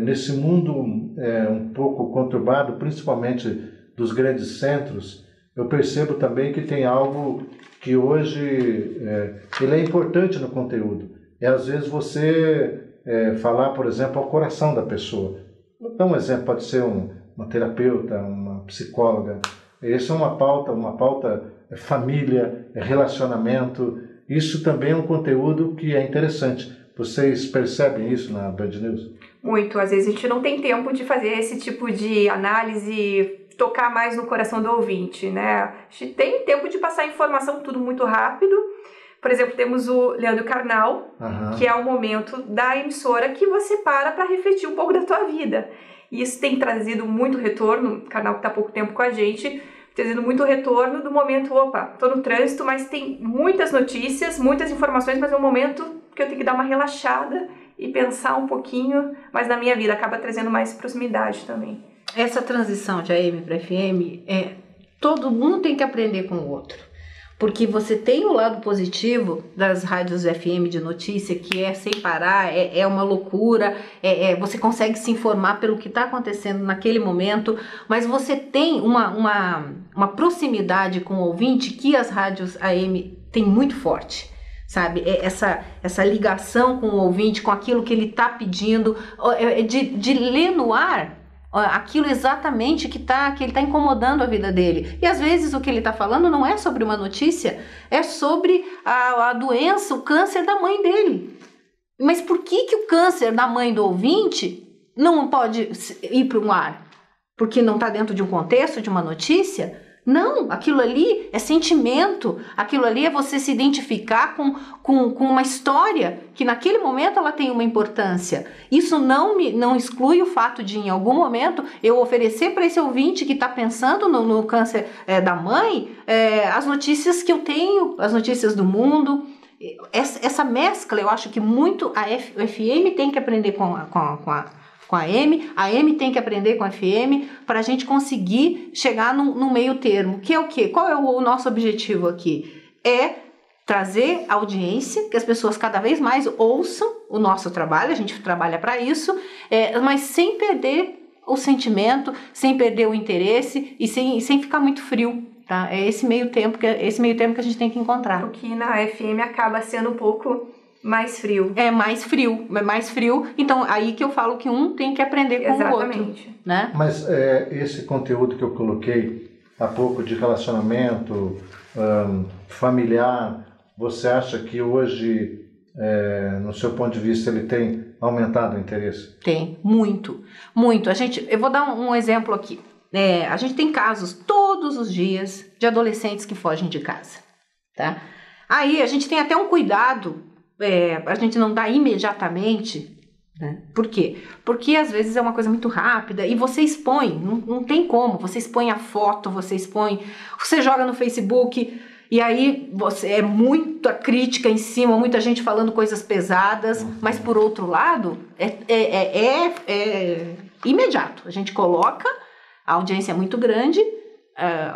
nesse mundo um pouco conturbado, principalmente dos grandes centros, eu percebo também que tem algo que hoje ele é importante no conteúdo. Às vezes você falar, por exemplo, ao coração da pessoa. Então, um exemplo pode ser uma terapeuta, uma psicóloga. Essa é uma pauta família, relacionamento. Isso também é um conteúdo que é interessante. Vocês percebem isso na Band News? Muito. Às vezes a gente não tem tempo de fazer esse tipo de análise, tocar mais no coração do ouvinte, né? A gente tem tempo de passar informação tudo muito rápido. Por exemplo, temos o Leandro Carnal, que é um momento da emissora que você para refletir um pouco da tua vida. E isso tem trazido muito retorno, o Carnal que está há pouco tempo com a gente, trazendo muito retorno do momento, estou no trânsito, mas tem muitas notícias, muitas informações, mas é um momento que eu tenho que dar uma relaxada e pensar um pouquinho mais na minha vida, acaba trazendo mais proximidade também. Essa transição de AM para FM, todo mundo tem que aprender com o outro. Porque você tem o lado positivo das rádios FM de notícia, que é sem parar, é uma loucura, você consegue se informar pelo que está acontecendo naquele momento, mas você tem uma proximidade com o ouvinte que as rádios AM têm muito forte. Sabe, essa ligação com o ouvinte, com aquilo que ele está pedindo, de ler no ar aquilo exatamente que ele está incomodando a vida dele. E às vezes o que ele está falando não é sobre uma notícia, é sobre a doença, o câncer da mãe dele. Mas por que o câncer da mãe do ouvinte não pode ir para um ar? Porque não está dentro de um contexto, de uma notícia? Não, aquilo ali é sentimento, aquilo ali é você se identificar com uma história que naquele momento ela tem uma importância. Isso não exclui o fato de em algum momento eu oferecer para esse ouvinte que está pensando no câncer da mãe as notícias que eu tenho, as notícias do mundo. Essa mescla eu acho que muito o FM tem que aprender com a AM tem que aprender com a FM para a gente conseguir chegar no meio termo, que é o quê? Qual é o nosso objetivo aqui? É trazer audiência, que as pessoas cada vez mais ouçam o nosso trabalho, a gente trabalha para isso, mas sem perder o sentimento, sem perder o interesse e sem ficar muito frio. Tá? É esse meio tempo que a gente tem que encontrar. O que na FM acaba sendo um pouco mais frio. É mais frio. Então, aí que eu falo que um tem que aprender com o outro. Né? Mas esse conteúdo que eu coloquei há pouco de relacionamento familiar, você acha que hoje, no seu ponto de vista, ele tem aumentado o interesse? Tem, muito. Eu vou dar um exemplo aqui. A gente tem casos todos os dias de adolescentes que fogem de casa. Tá? Aí a gente tem até um cuidado, a gente não dá imediatamente, né? Por quê? Porque às vezes é uma coisa muito rápida e você expõe, não tem como, você expõe a foto, você joga no Facebook e aí é muita crítica em cima, muita gente falando coisas pesadas, mas por outro lado é imediato, a gente coloca, a audiência é muito grande,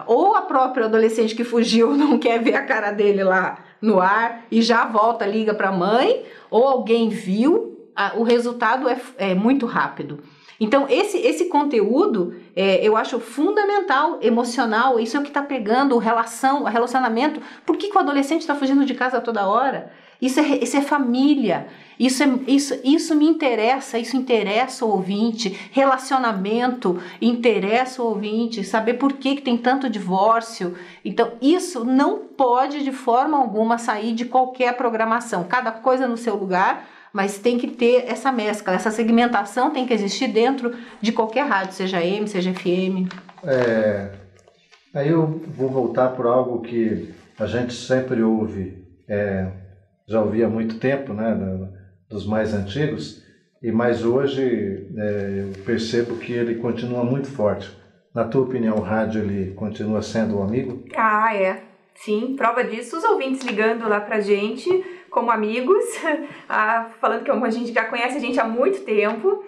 ou a própria adolescente que fugiu não quer ver a cara dele lá no ar e já volta, liga para a mãe, ou alguém viu, o resultado é muito rápido. Então, esse conteúdo eu acho fundamental, emocional, isso é o que está pegando o relacionamento. Por que o adolescente está fugindo de casa toda hora? Isso é família, isso me interessa, isso interessa o ouvinte, relacionamento interessa o ouvinte, saber por que tem tanto divórcio. Então, isso não pode de forma alguma sair de qualquer programação, cada coisa no seu lugar, mas tem que ter essa mescla, essa segmentação tem que existir dentro de qualquer rádio, seja AM, seja FM. Aí eu vou voltar por algo que a gente sempre ouve, já ouvi há muito tempo, né, dos mais antigos, mas hoje eu percebo que ele continua muito forte. Na tua opinião, o rádio ele continua sendo um amigo? Sim, prova disso, os ouvintes ligando lá pra gente como amigos, falando que a gente já conhece a gente há muito tempo.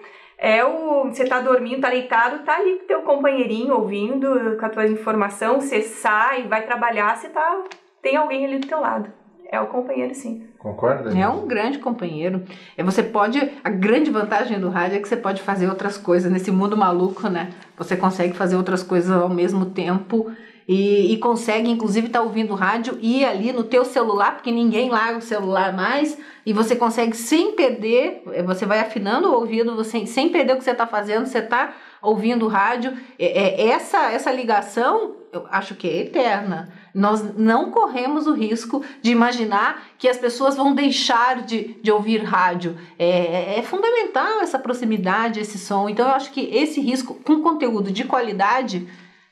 Você tá dormindo, tá deitado, tá ali com teu companheirinho ouvindo com a tua informação, você sai, vai trabalhar, tem alguém ali do teu lado. É o companheiro, sim. Concorda? É um grande companheiro. Você pode... A grande vantagem do rádio é que você pode fazer outras coisas nesse mundo maluco, né? Você consegue fazer outras coisas ao mesmo tempo e consegue, inclusive, estar ouvindo rádio e ir ali no teu celular, porque ninguém larga o celular mais, e você consegue sem perder, você vai afinando o ouvido, você, sem perder o que você está fazendo, você está ouvindo rádio. Essa ligação, eu acho que é eterna. Nós não corremos o risco de imaginar que as pessoas vão deixar de ouvir rádio. É fundamental essa proximidade, esse som. Então, eu acho que esse risco, com conteúdo de qualidade,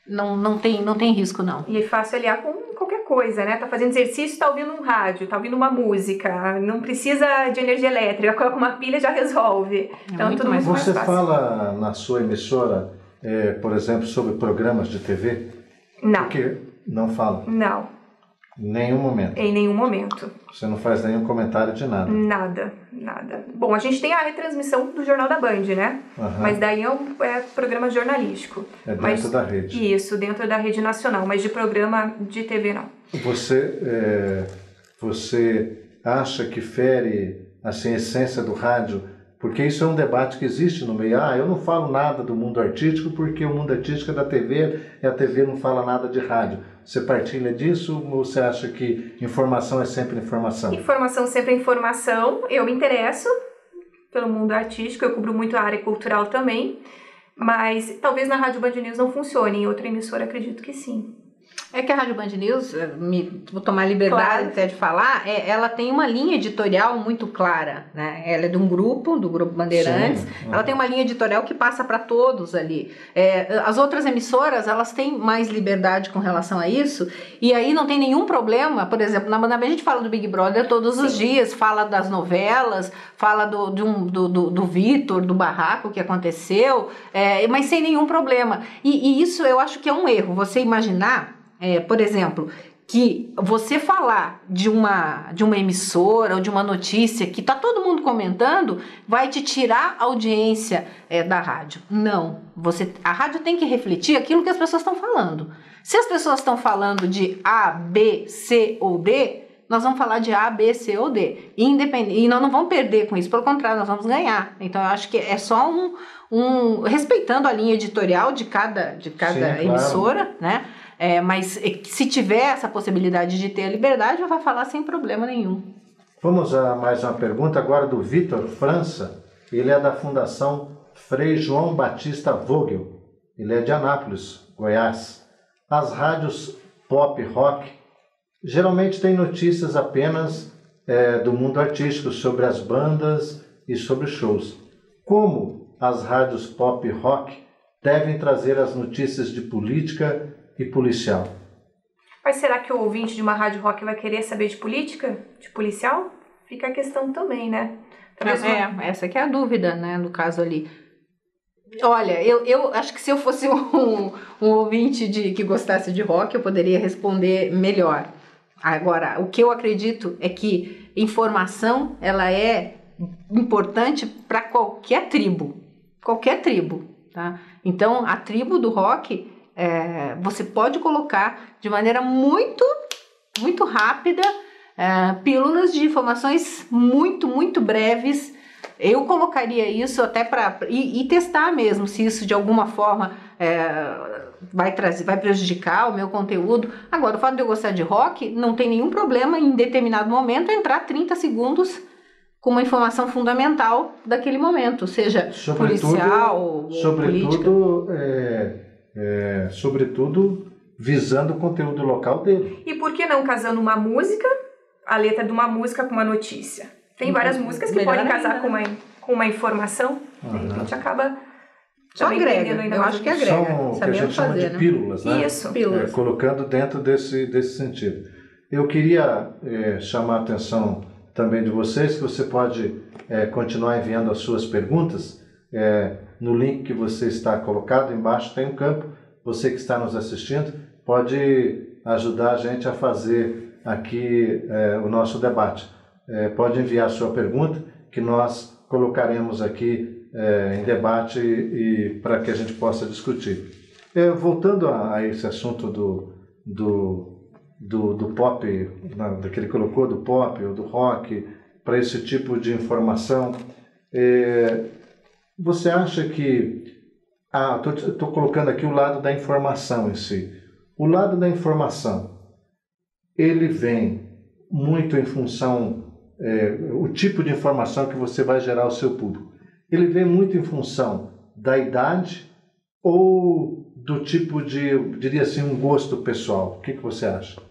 não tem risco, não. E é fácil aliar com qualquer coisa, né? Tá fazendo exercício, tá ouvindo um rádio, tá ouvindo uma música, não precisa de energia elétrica, coloca uma pilha e já resolve. Então, tudo muito mais fácil. Você fala na sua emissora, por exemplo, sobre programas de TV? Não. Porque não fala? Não. Em nenhum momento? Em nenhum momento. Você não faz nenhum comentário de nada? Nada. Bom, a gente tem a retransmissão do Jornal da Band, né? Mas daí é programa jornalístico. É dentro da rede. Isso, dentro da rede nacional, mas de programa de TV não. Você acha que fere assim, a essência do rádio? Porque isso é um debate que existe no meio. Eu não falo nada do mundo artístico porque o mundo artístico é da TV e a TV não fala nada de rádio. Você partilha disso ou você acha que informação é sempre informação? Informação sempre é informação. Eu me interesso pelo mundo artístico, eu cubro muito a área cultural também, mas talvez na Rádio Band News não funcione, em outra emissora acredito que sim. É que a Rádio Band News, vou tomar liberdade até de falar, ela tem uma linha editorial muito clara, né? Ela é do Grupo Bandeirantes. Sim. Ela tem uma linha editorial que passa para todos ali. As outras emissoras, elas têm mais liberdade com relação a isso, e aí não tem nenhum problema. Por exemplo, na Band a gente fala do Big Brother todos os dias, fala das novelas, fala do Vitor, do barraco que aconteceu, mas sem nenhum problema. E isso eu acho que é um erro, você imaginar, por exemplo, que você falar de uma emissora ou de uma notícia que está todo mundo comentando vai te tirar a audiência da rádio. Não. A rádio tem que refletir aquilo que as pessoas estão falando. Se as pessoas estão falando de A, B, C ou D, nós vamos falar de A, B, C ou D. E nós não vamos perder com isso, pelo contrário, nós vamos ganhar. Então, eu acho que é só respeitando a linha editorial de cada Sim, emissora, claro. Né? Mas se tiver essa possibilidade de ter a liberdade, vai falar sem problema nenhum. Vamos a mais uma pergunta agora do Vitor França. Ele é da Fundação Frei João Batista Vogel. Ele é de Anápolis, Goiás. As rádios pop rock geralmente têm notícias apenas do mundo artístico, sobre as bandas e sobre shows. Como as rádios pop rock devem trazer as notícias de política e policial? Mas será que o ouvinte de uma rádio rock vai querer saber de política? De policial? Fica a questão também, né? Essa que é a dúvida, né, no caso ali. Olha, eu acho que se eu fosse um ouvinte que gostasse de rock, eu poderia responder melhor. Agora, o que eu acredito é que informação, ela é importante para qualquer tribo. Qualquer tribo, tá? Então, a tribo do rock, você pode colocar de maneira muito, muito rápida pílulas de informações muito, muito breves. Eu colocaria isso até para e testar mesmo se isso de alguma forma vai prejudicar o meu conteúdo. Agora, o fato de eu gostar de rock, não tem nenhum problema em determinado momento entrar 30 segundos com uma informação fundamental daquele momento, seja policial ou política. Sobretudo visando o conteúdo local dele. E por que não casando uma música, a letra de uma música com uma notícia? Tem várias músicas que podem casar com uma informação, de repente acaba... Só agrega, eu acho que agrega. São o que a gente chama de pílulas, né? Isso. Pílulas. Colocando dentro desse sentido. Eu queria chamar a atenção também de vocês, que você pode continuar enviando as suas perguntas. No link que você está colocado, embaixo tem um campo. Você que está nos assistindo pode ajudar a gente a fazer aqui o nosso debate. Pode enviar a sua pergunta, que nós colocaremos aqui em debate e para que a gente possa discutir. Voltando a esse assunto do pop, do que ele colocou, do pop ou do rock, para esse tipo de informação. Você acha que... estou colocando aqui o lado da informação em si. O lado da informação, ele vem muito em função, o tipo de informação que você vai gerar ao seu público. Ele vem muito em função da idade ou do tipo de, eu diria assim, um gosto pessoal? O que você acha?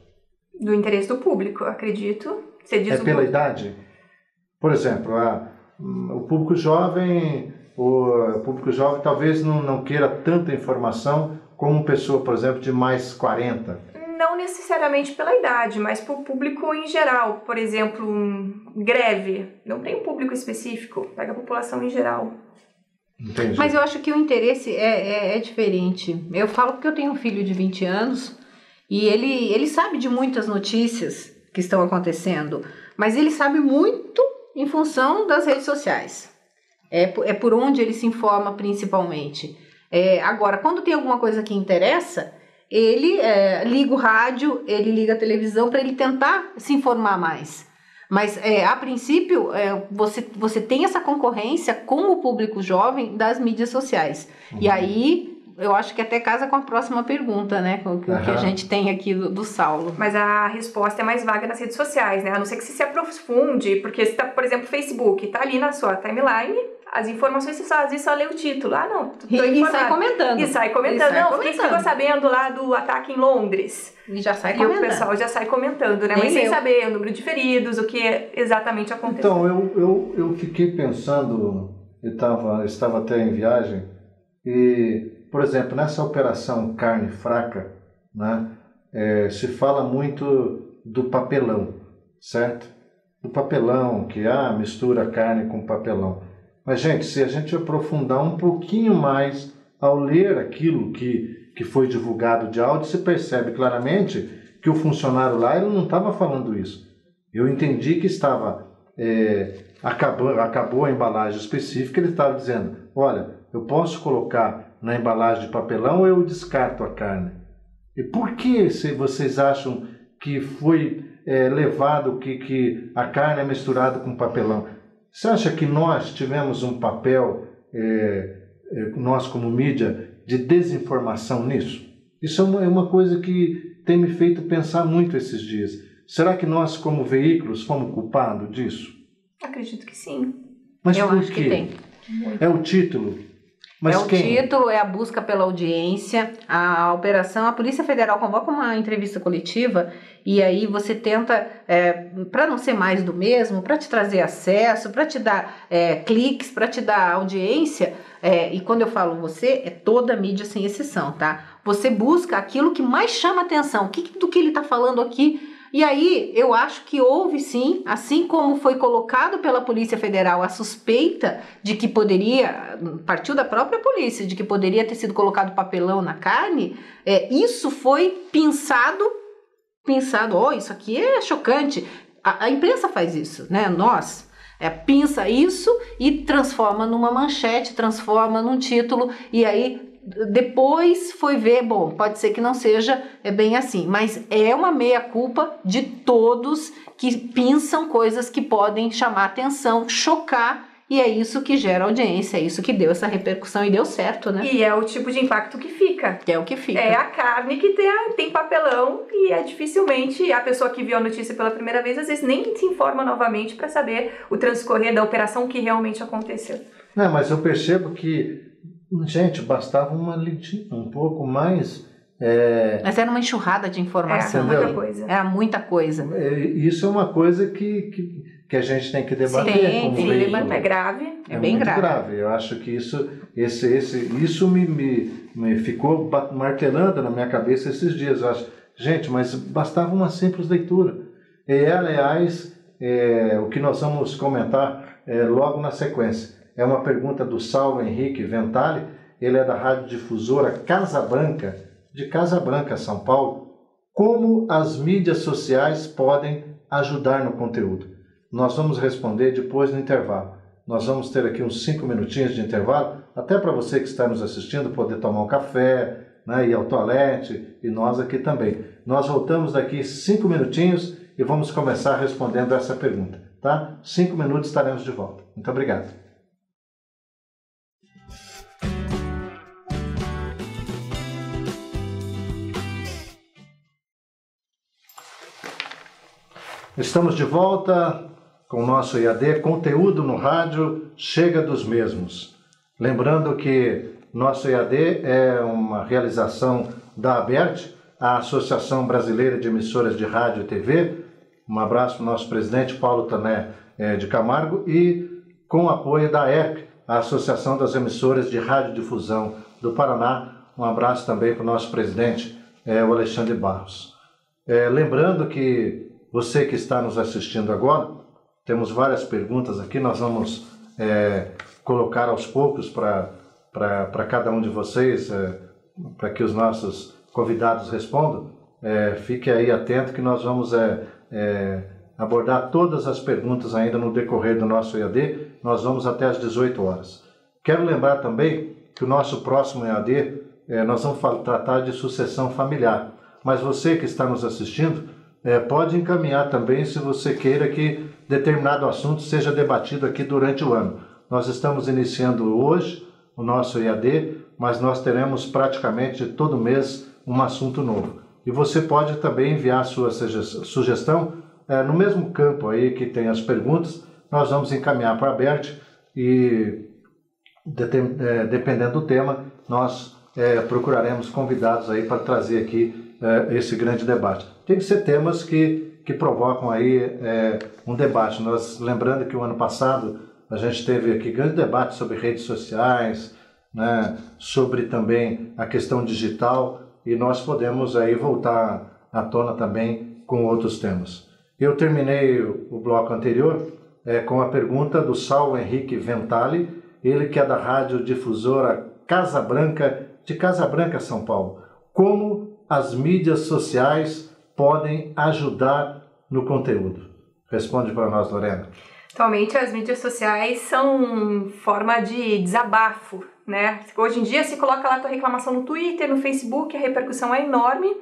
Do interesse do público, eu acredito. Você diz pela idade? Por exemplo, o público jovem talvez não queira tanta informação como uma pessoa, por exemplo, de mais 40. Não necessariamente pela idade, mas para o público em geral. Por exemplo, greve. Não tem um público específico, pega a população em geral. Entendi. Mas eu acho que o interesse é diferente. Eu falo porque eu tenho um filho de 20 anos e ele sabe de muitas notícias que estão acontecendo, mas ele sabe muito em função das redes sociais. É por onde ele se informa principalmente. Agora, quando tem alguma coisa que interessa, ele liga o rádio, ele liga a televisão para ele tentar se informar mais. Mas, a princípio, você tem essa concorrência com o público jovem das mídias sociais. Uhum. E aí, eu acho que até casa com a próxima pergunta, né? Que a gente tem aqui do Saulo. Mas a resposta é mais vaga nas redes sociais, né? A não ser que você se aprofunde, porque você tá, por exemplo, Facebook, tá ali na sua timeline, as informações você às vezes só lê o título. E sai comentando. E sai comentando. Quem ficou sabendo lá do ataque em Londres? E já sai comentando. E o pessoal já sai comentando, né? Mas sem saber o número de feridos, o que exatamente aconteceu. Então, eu fiquei pensando, estava até em viagem, e, por exemplo, nessa operação Carne Fraca, né, se fala muito do papelão, certo? Do papelão, que mistura carne com papelão. Mas, gente, se a gente aprofundar um pouquinho mais ao ler aquilo que foi divulgado de áudio, você percebe claramente que o funcionário lá ele não estava falando isso. Eu entendi que acabou a embalagem específica, ele estava dizendo, olha, eu posso colocar na embalagem de papelão ou eu descarto a carne? E por que vocês acham que foi levado que a carne é misturada com papelão? Você acha que nós tivemos um papel, nós como mídia, de desinformação nisso? Isso é uma coisa que tem me feito pensar muito esses dias. Será que nós, como veículos, fomos culpados disso? Acredito que sim. Mas eu por acho quê? que tem. É o título? Mas o título, é a busca pela audiência, a operação, a Polícia Federal convoca uma entrevista coletiva e aí você tenta, para não ser mais do mesmo, para te trazer acesso, para te dar cliques, para te dar audiência, e quando eu falo você, é toda a mídia sem exceção, tá? Você busca aquilo que mais chama atenção, do que ele está falando aqui. E aí, eu acho que houve sim, assim como foi colocado pela Polícia Federal a suspeita de que partiu da própria polícia, de que poderia ter sido colocado papelão na carne, isso foi pensado, isso aqui é chocante. A imprensa faz isso, né? Nós pinça isso e transforma numa manchete, transforma num título, e aí depois foi ver, bom, pode ser que não seja bem assim, mas é uma meia-culpa de todos que pensam coisas que podem chamar atenção, chocar, e é isso que gera audiência, é isso que deu essa repercussão e deu certo, né? E é o tipo de impacto que fica. É o que fica. É a carne que tem papelão e dificilmente a pessoa que viu a notícia pela primeira vez, às vezes nem se informa novamente para saber o transcorrer da operação que realmente aconteceu. Não, mas eu percebo que gente, bastava uma leitura um pouco mais... Mas era uma enxurrada de informação. Muita coisa. Era muita coisa. Isso é uma coisa que a gente tem que debater. Tem que debater. É grave. É bem grave. Eu acho que isso me ficou martelando na minha cabeça esses dias. Eu acho, gente, mas bastava uma simples leitura. E, aliás, o que nós vamos comentar logo na sequência. É uma pergunta do Saulo Henrique Ventali, ele é da rádio difusora Casa Branca, de Casa Branca, São Paulo. Como as mídias sociais podem ajudar no conteúdo? Nós vamos responder depois do intervalo. Nós vamos ter aqui uns 5 minutinhos de intervalo, até para você que está nos assistindo poder tomar um café, né, ir ao toalete, e nós aqui também. Nós voltamos daqui 5 minutinhos e vamos começar respondendo essa pergunta, tá? 5 minutos estaremos de volta. Muito obrigado. Estamos de volta com o nosso IAD, conteúdo no rádio chega dos mesmos. Lembrando que nosso IAD é uma realização da ABERT, a Associação Brasileira de Emissoras de Rádio e TV. Um abraço para o nosso presidente Paulo Tané de Camargo e com o apoio da EP, a Associação das Emissoras de Radiodifusão do Paraná. Um abraço também para o nosso presidente, o Alexandre Barros. Lembrando que você que está nos assistindo agora, temos várias perguntas aqui, nós vamos colocar aos poucos para cada um de vocês, para que os nossos convidados respondam. Fique aí atento que nós vamos abordar todas as perguntas ainda no decorrer do nosso EAD. Nós vamos até às 18 horas. Quero lembrar também que o nosso próximo EAD, nós vamos tratar de sucessão familiar. Mas você que está nos assistindo, pode encaminhar também se você queira que determinado assunto seja debatido aqui durante o ano. Nós estamos iniciando hoje o nosso EAD, mas nós teremos praticamente todo mês um assunto novo. E você pode também enviar sua sugestão no mesmo campo aí que tem as perguntas. Nós vamos encaminhar para a ABERT e, dependendo do tema, nós procuraremos convidados aí para trazer aqui esse grande debate. Tem que ser temas que provocam aí um debate. Nós, lembrando que o ano passado a gente teve aqui grande debate sobre redes sociais, né, sobre também a questão digital, e nós podemos aí voltar à tona também com outros temas. Eu terminei o bloco anterior com a pergunta do Saulo Henrique Ventali, ele que é da radiodifusora Casa Branca, de Casa Branca, São Paulo. Como as mídias sociais podem ajudar no conteúdo? Responde para nós, Lorena. Atualmente as mídias sociais são forma de desabafo, né? Hoje em dia se coloca lá a tua reclamação no Twitter, no Facebook, a repercussão é enorme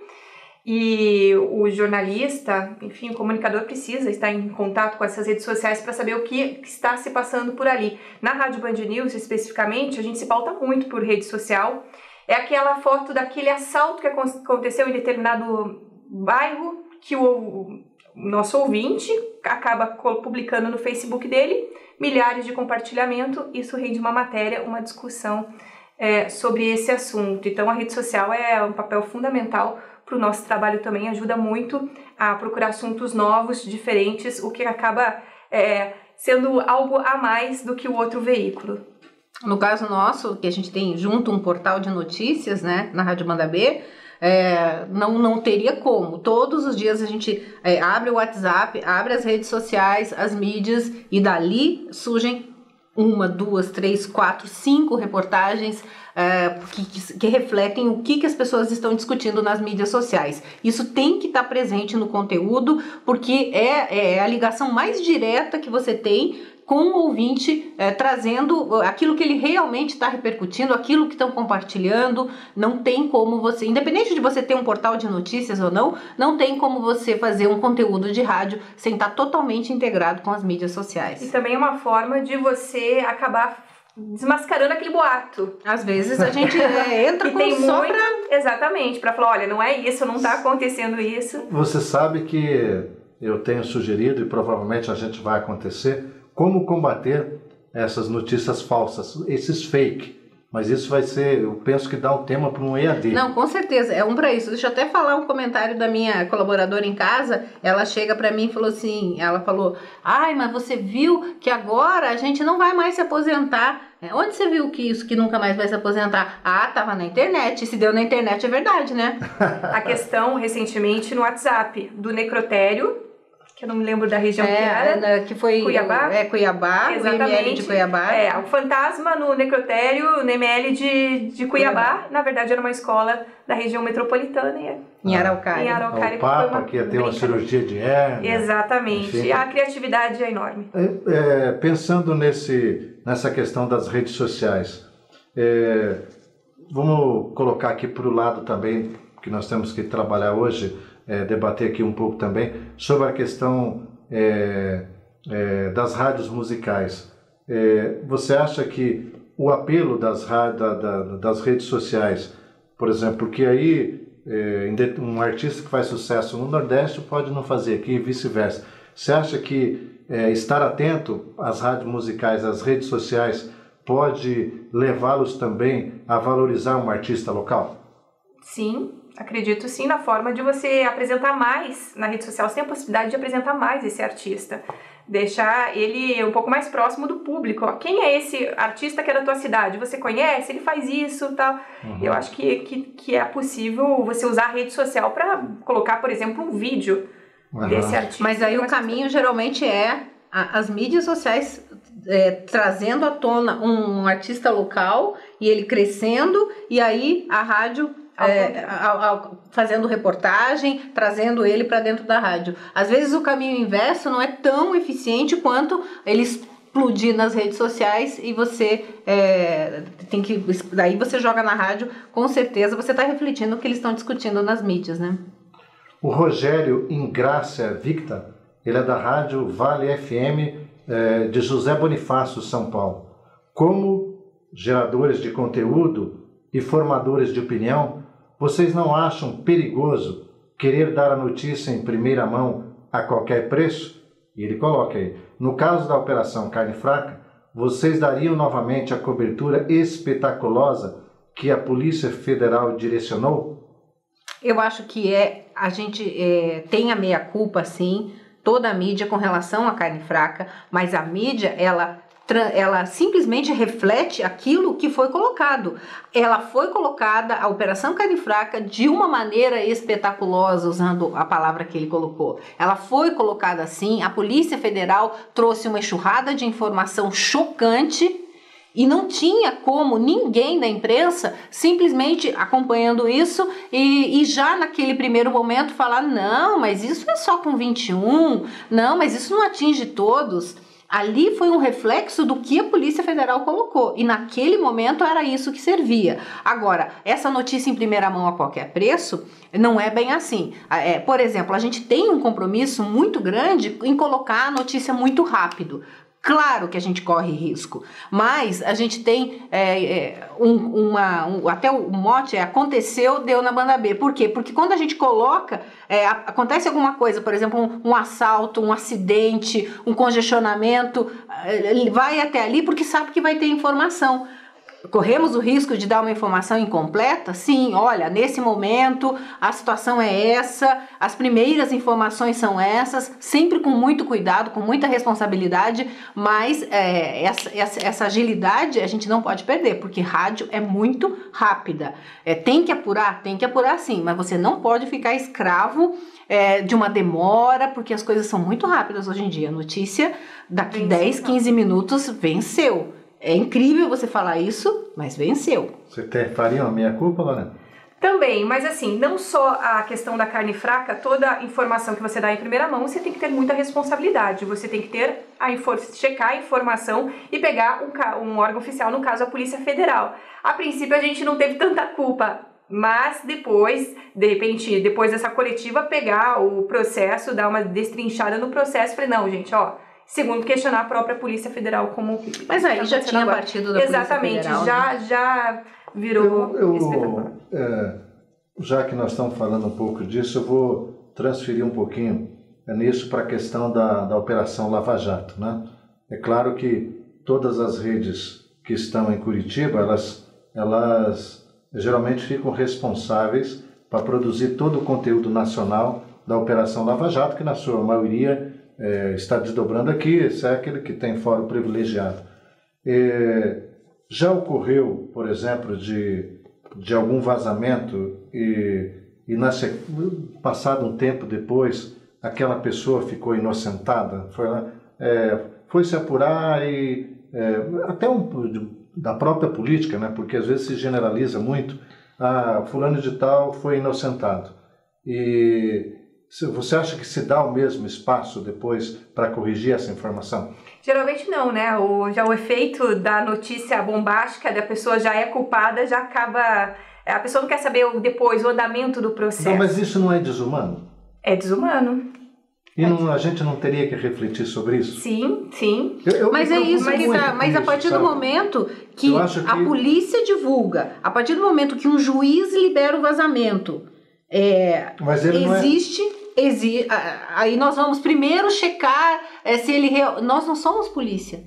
e o jornalista, enfim, o comunicador precisa estar em contato com essas redes sociais para saber o que está se passando por ali. Na Rádio Band News, especificamente, a gente se pauta muito por rede social. É aquela foto daquele assalto que aconteceu em determinado bairro que o nosso ouvinte acaba publicando no Facebook dele, milhares de compartilhamento, isso rende uma matéria, uma discussão sobre esse assunto. Então a rede social é um papel fundamental para o nosso trabalho também, ajuda muito a procurar assuntos novos, diferentes, o que acaba sendo algo a mais do que o outro veículo. No caso nosso, que a gente tem junto um portal de notícias, né, na Rádio Banda B, não teria como. Todos os dias a gente abre o WhatsApp, abre as redes sociais, as mídias, e dali surgem 1, 2, 3, 4, 5 reportagens que refletem o que as pessoas estão discutindo nas mídias sociais. Isso tem que estar presente no conteúdo, porque é a ligação mais direta que você tem com o ouvinte, trazendo aquilo que ele realmente está repercutindo, aquilo que estão compartilhando. Não tem como você, independente de você ter um portal de notícias ou não tem como você fazer um conteúdo de rádio sem estar totalmente integrado com as mídias sociais. E também é uma forma de você acabar desmascarando aquele boato. Às vezes a gente entra com só muito, exatamente, para falar, olha, não é isso, não está acontecendo isso. Você sabe que eu tenho sugerido, e provavelmente a gente vai acontecer, como combater essas notícias falsas, esses fake. Mas isso vai ser, eu penso que dá um tema para um EAD. Não, com certeza, é um para isso. Deixa eu até falar um comentário da minha colaboradora em casa. Ela chega para mim e falou assim, ela falou, mas você viu que agora a gente não vai mais se aposentar. Onde você viu que nunca mais vai se aposentar? Tava na internet. Se deu na internet é verdade, né? A questão, recentemente, no WhatsApp, do necrotério, que eu não me lembro da região que era. Que foi Cuiabá. Cuiabá, exatamente. O ML de Cuiabá. O fantasma no necrotério, no ML de Cuiabá. Na verdade, era uma escola da região metropolitana. Em Araucária. Em Araucária. O Papa que ia ter uma cirurgia de hérnia. Exatamente. Enfim. A criatividade é enorme. Pensando nessa questão das redes sociais, vamos colocar aqui para o lado também, que nós temos que trabalhar hoje, debater aqui um pouco também, sobre a questão das rádios musicais. Você acha que o apelo das redes sociais, por exemplo, porque aí um artista que faz sucesso no Nordeste pode não fazer aqui e vice-versa. Você acha que estar atento às rádios musicais, às redes sociais, pode levá-los também a valorizar um artista local? Sim, acredito sim, na forma de você apresentar mais na rede social. Você tem a possibilidade de apresentar mais esse artista, deixar ele um pouco mais próximo do público. Quem é esse artista que é da tua cidade? Você conhece? Ele faz isso, tal. Uhum. Eu acho que é possível você usar a rede social para colocar, por exemplo, um vídeo desse artista. Mas aí o caminho geralmente é as mídias sociais trazendo à tona um artista local e ele crescendo, e aí a rádio fazendo reportagem, trazendo ele para dentro da rádio. Às vezes o caminho inverso não é tão eficiente quanto ele explodir nas redes sociais e você tem que... Daí você joga na rádio, com certeza você está refletindo o que eles estão discutindo nas mídias, né? O Rogério Ingrácia Victa, ele é da rádio Vale FM de José Bonifácio, São Paulo. Como geradores de conteúdo e formadores de opinião, vocês não acham perigoso querer dar a notícia em primeira mão a qualquer preço? E ele coloca aí, no caso da Operação Carne Fraca, vocês dariam novamente a cobertura espetaculosa que a Polícia Federal direcionou? Eu acho que a gente tem a meia-culpa, sim, toda a mídia com relação à carne fraca, mas a mídia, ela simplesmente reflete aquilo que foi colocado. Ela foi colocada, a Operação Carne Fraca, de uma maneira espetaculosa, usando a palavra que ele colocou. Ela foi colocada assim, a Polícia Federal trouxe uma enxurrada de informação chocante e não tinha como ninguém da imprensa simplesmente acompanhando isso e já naquele primeiro momento falar, não, mas isso é só com 21, não, mas isso não atinge todos. Ali foi um reflexo do que a Polícia Federal colocou e naquele momento era isso que servia. Agora, essa notícia em primeira mão a qualquer preço não é bem assim. Por exemplo, a gente tem um compromisso muito grande em colocar a notícia muito rápido. Claro que a gente corre risco, mas a gente tem até o mote aconteceu, deu na banda B. Por quê? Porque quando a gente coloca, acontece alguma coisa, por exemplo, um assalto, um acidente, um congestionamento, ele vai até ali porque sabe que vai ter informação. Corremos o risco de dar uma informação incompleta? Sim, olha, nesse momento a situação é essa, as primeiras informações são essas, sempre com muito cuidado, com muita responsabilidade, mas essa agilidade a gente não pode perder, porque rádio é muito rápida. Tem que apurar sim, mas você não pode ficar escravo de uma demora, porque as coisas são muito rápidas hoje em dia. A notícia, daqui 10, 15 minutos, venceu. É incrível você falar isso, mas venceu. Você faria uma meia-culpa, Lorena? Também, mas assim, não só a questão da carne fraca, toda a informação que você dá em primeira mão, você tem que ter muita responsabilidade. Você tem que ter checar a informação e pegar um órgão oficial, no caso a Polícia Federal. A princípio a gente não teve tanta culpa, mas depois, de repente, depois dessa coletiva, pegar o processo, dar uma destrinchada no processo, falei, não, gente, segundo, questionar a própria Polícia Federal como... Mas aí já tinha partido da Polícia Federal. Exatamente, já virou espetacular. Já que nós estamos falando um pouco disso, eu vou transferir um pouquinho nisso para a questão da Operação Lava Jato, né? É claro que todas as redes que estão em Curitiba, elas geralmente ficam responsáveis para produzir todo o conteúdo nacional da Operação Lava Jato, que na sua maioria... está desdobrando aqui, esse é aquele que tem fórum privilegiado. Já ocorreu, por exemplo, de algum vazamento e passado um tempo depois, aquela pessoa ficou inocentada, foi se apurar e até da própria política, né? Porque às vezes se generaliza muito, fulano de tal foi inocentado. você acha que se dá o mesmo espaço depois para corrigir essa informação? Geralmente não, né? O efeito da notícia bombástica, da pessoa já é culpada, já acaba... A pessoa não quer saber depois o andamento do processo. Não, mas isso não é desumano? É desumano. E a gente não teria que refletir sobre isso? Sim. Mas é isso que tá. Mas a partir do momento que a polícia divulga, a partir do momento que um juiz libera o vazamento, mas ele existe. Aí nós vamos primeiro checar se ele... Nós não somos polícia.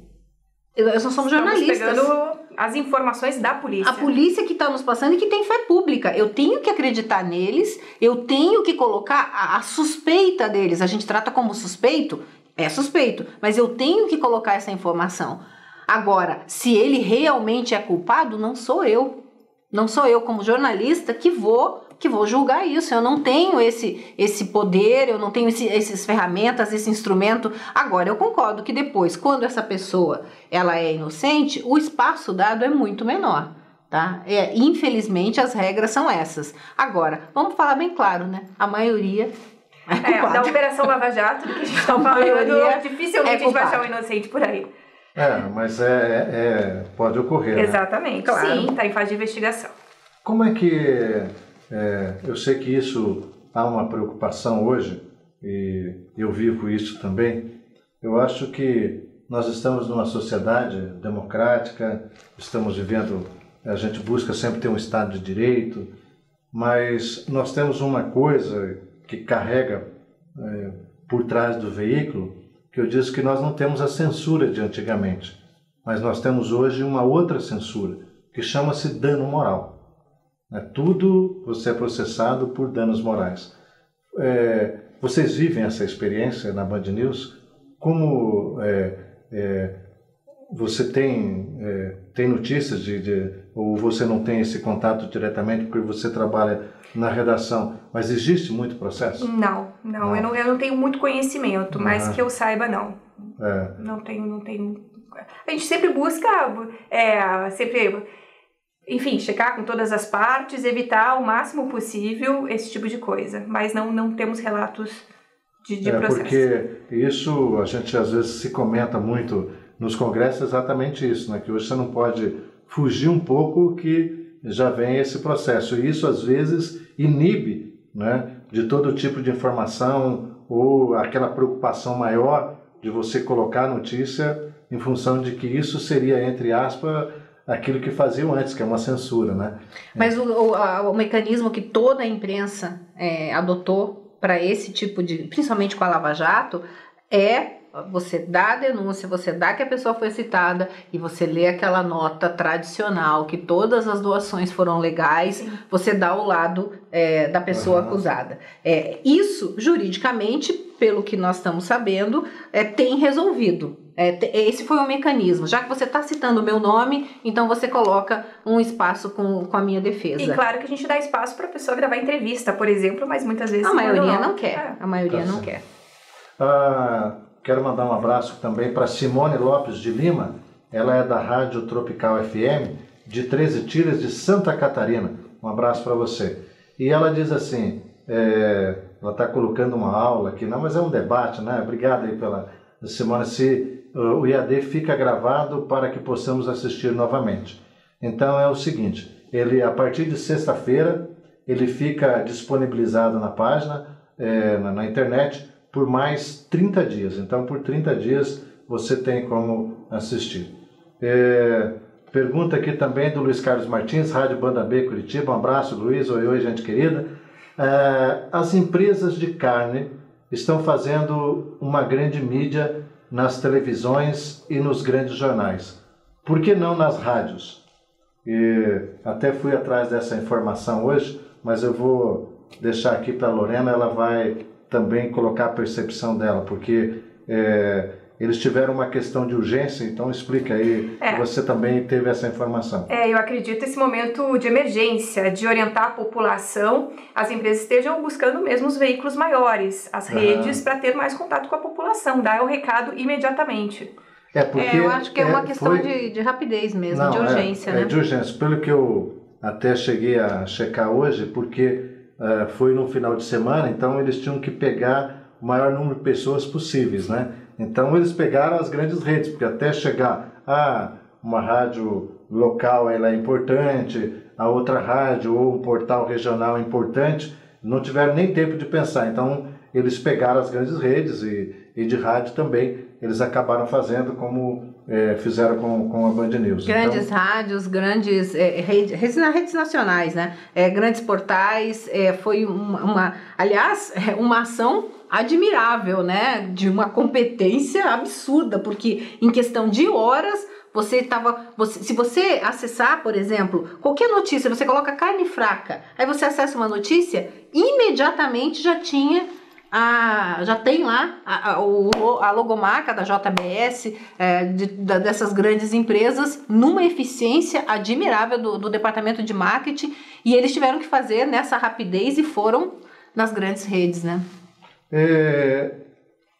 Nós não somos jornalistas. Estamos pegando as informações da polícia. A polícia que está nos passando e que tem fé pública. Eu tenho que acreditar neles, eu tenho que colocar a suspeita deles. A gente trata como suspeito? É suspeito. Mas eu tenho que colocar essa informação. Agora, se ele realmente é culpado, não sou eu. Não sou eu, como jornalista, que vou julgar isso. Eu não tenho esse poder, eu não tenho essas ferramentas, esse instrumento. Agora, eu concordo que depois, quando essa pessoa ela é inocente, o espaço dado é muito menor. Tá? Infelizmente, as regras são essas. Agora, vamos falar bem claro, né? A maioria é culpada. Da Operação Lava Jato, do que a gente está falando, dificilmente a gente vai achar um inocente por aí. Mas pode ocorrer, né? Exatamente, claro. Sim, está em fase de investigação. Como é que... eu sei que isso há uma preocupação hoje, e eu vivo isso também. Eu acho que nós estamos numa sociedade democrática, estamos vivendo... A gente busca sempre ter um Estado de Direito, mas nós temos uma coisa que carrega por trás do veículo, que eu disse que nós não temos a censura de antigamente, mas nós temos hoje uma outra censura, que chama-se dano moral. Tudo você é processado por danos morais. Vocês vivem essa experiência na Band News? Como você tem notícias ou você não tem esse contato diretamente porque você trabalha na redação, mas existe muito processo? Não. Eu não tenho muito conhecimento, mas que eu saiba, não. Não tenho. A gente sempre busca, enfim, checar com todas as partes, evitar o máximo possível esse tipo de coisa, mas não temos relatos de processo. Porque isso a gente às vezes se comenta muito nos congressos, exatamente isso, né? Que hoje você não pode fugir um pouco que já vem esse processo, e isso às vezes inibe, né, de todo tipo de informação ou aquela preocupação maior de você colocar a notícia em função de que isso seria, entre aspas, aquilo que faziam antes, que é uma censura, né? Mas o mecanismo que toda a imprensa adotou para esse tipo de, principalmente com a Lava Jato, você dá a denúncia, você dá que a pessoa foi citada e você lê aquela nota tradicional que todas as doações foram legais. Sim. Você dá o lado da pessoa acusada. Isso, juridicamente, pelo que nós estamos sabendo, tem resolvido. Esse foi o mecanismo. Já que você está citando o meu nome, então você coloca um espaço com a minha defesa. E claro que a gente dá espaço para a pessoa gravar entrevista, por exemplo, mas muitas vezes a maioria não quer. A maioria não quer. Quero mandar um abraço também para Simone Lopes de Lima. Ela é da Rádio Tropical FM de 13 Tiras de Santa Catarina. Um abraço para você. E ela diz assim, ela está colocando uma aula aqui, não, mas é um debate, né? Obrigado aí pela Simone. Se o IAD fica gravado para que possamos assistir novamente. Então é o seguinte, a partir de sexta-feira, ele fica disponibilizado na página, na internet, por mais 30 dias. Então, por 30 dias, você tem como assistir. Pergunta aqui também do Luiz Carlos Martins, Rádio Banda B, Curitiba. Um abraço, Luiz. Oi, gente querida. As empresas de carne estão fazendo uma grande mídia nas televisões e nos grandes jornais. Por que não nas rádios? Até fui atrás dessa informação hoje, mas eu vou deixar aqui para a Lorena, ela vai também colocar a percepção dela, porque eles tiveram uma questão de urgência, então explica aí, você também teve essa informação. Eu acredito esse momento de emergência, de orientar a população, as empresas estejam buscando mesmo os veículos maiores, as redes, para ter mais contato com a população, dar o recado imediatamente. Porque eu acho que é uma questão de rapidez mesmo, de urgência, né? De urgência, pelo que eu até cheguei a checar hoje, porque foi no final de semana, então eles tinham que pegar o maior número de pessoas possíveis, né? Então eles pegaram as grandes redes, porque até chegar a uma rádio local ela é importante, a outra rádio ou um portal regional é importante, não tiveram nem tempo de pensar. Então eles pegaram as grandes redes e de rádio também, eles acabaram fazendo como fizeram com a Band News. Grandes então, rádios, grandes redes nacionais, né? Grandes portais, foi aliás, uma ação admirável, né? De uma competência absurda, porque em questão de horas se você acessar, por exemplo, qualquer notícia, você coloca carne fraca, aí você acessa uma notícia, imediatamente já tem lá a logomarca da JBS, dessas grandes empresas, numa eficiência admirável do departamento de marketing, e eles tiveram que fazer nessa rapidez e foram nas grandes redes, né?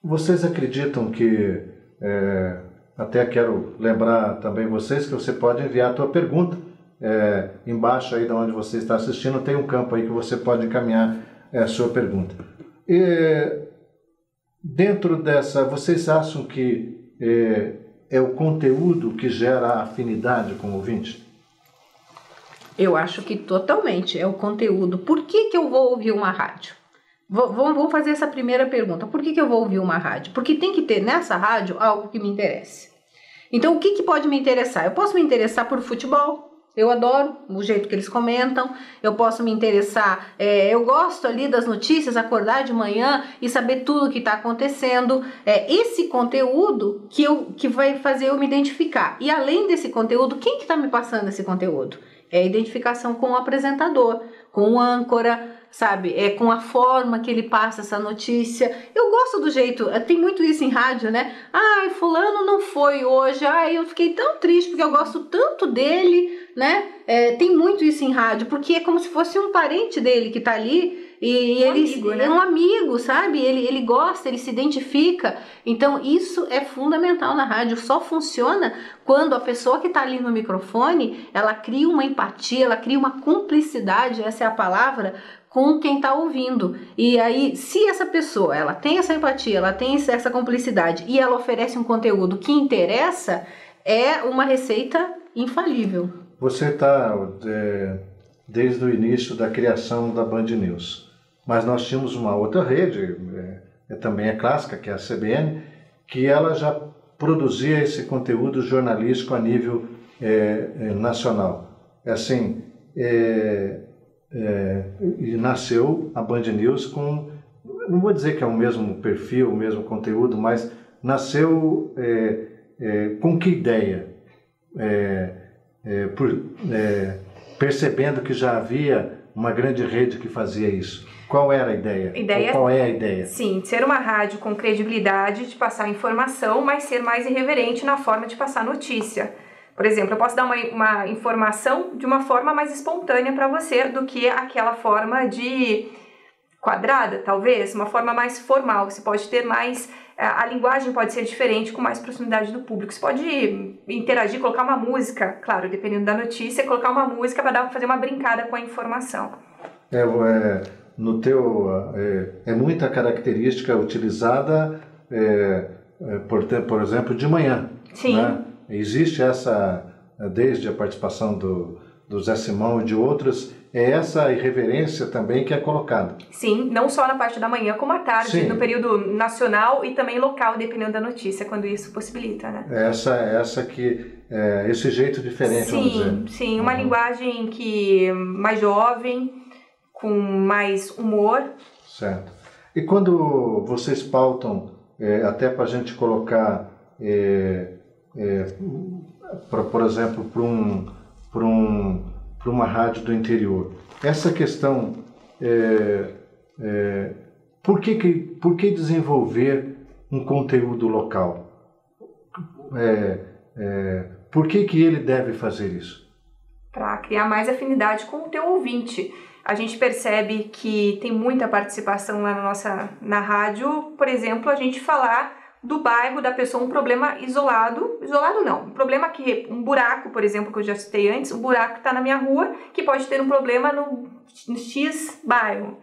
Vocês acreditam que, até quero lembrar também vocês que você pode enviar a tua pergunta, embaixo aí de onde você está assistindo tem um campo aí que você pode encaminhar a sua pergunta. Dentro dessa, vocês acham que é o conteúdo que gera afinidade com o ouvinte? Eu acho que totalmente é o conteúdo. Por que eu vou ouvir uma rádio? Vou fazer essa primeira pergunta. Por que eu vou ouvir uma rádio? Porque tem que ter nessa rádio algo que me interesse. Então, o que pode me interessar? Eu posso me interessar por futebol. Eu adoro o jeito que eles comentam. Eu posso me interessar. Eu gosto ali das notícias, acordar de manhã e saber tudo o que está acontecendo. Esse conteúdo que vai fazer eu me identificar. E além desse conteúdo, quem que está me passando esse conteúdo? É a identificação com o apresentador, com o âncora, sabe? Com a forma que ele passa essa notícia. Eu gosto do jeito, tem muito isso em rádio, né? Ai, fulano não foi hoje, ai, eu fiquei tão triste porque eu gosto tanto dele, né? Tem muito isso em rádio, porque é como se fosse um parente dele que tá ali e amigo, né? É um amigo, sabe? Ele gosta, ele se identifica. Então isso é fundamental na rádio, só funciona quando a pessoa que está ali no microfone, ela cria uma empatia, ela cria uma cumplicidade, essa é a palavra, com quem está ouvindo. E aí, se essa pessoa ela tem essa empatia, ela tem essa cumplicidade e ela oferece um conteúdo que interessa, é uma receita infalível. Você está desde o início da criação da Band News, mas nós tínhamos uma outra rede, também é clássica, que é a CBN, que ela já produzia esse conteúdo jornalístico a nível nacional. Assim, e nasceu a Band News com, não vou dizer que é o mesmo perfil, o mesmo conteúdo, mas nasceu com que ideia? Percebendo que já havia uma grande rede que fazia isso. Qual era a ideia? Qual é a ideia? Sim, ser uma rádio com credibilidade, de passar informação, mas ser mais irreverente na forma de passar notícia. Por exemplo, eu posso dar uma informação de uma forma mais espontânea para você do que aquela forma de quadrada, talvez, uma forma mais formal. Você pode ter mais... A linguagem pode ser diferente, com mais proximidade do público. Você pode interagir, colocar uma música, claro, dependendo da notícia, colocar uma música para fazer uma brincada com a informação. No teu, muita característica utilizada, por exemplo, de manhã. Sim. Né? Existe essa, desde a participação do Zé Simão e de outros, essa irreverência também que é colocada. Sim, não só na parte da manhã, como à tarde, Sim. No período nacional e também local, dependendo da notícia, quando isso possibilita, né? Esse jeito diferente, vamos dizer. Sim, uma linguagem que mais jovem, com mais humor. Certo. E quando vocês pautam, até para a gente colocar, por exemplo, para uma rádio do interior, essa questão, por que desenvolver um conteúdo local? Por que ele deve fazer isso? Para criar mais afinidade com o teu ouvinte. A gente percebe que tem muita participação lá na rádio, por exemplo, a gente falar do bairro da pessoa, um problema isolado não, um problema um buraco, por exemplo, que eu já citei antes, um buraco que está na minha rua, que pode ter um problema no X bairro.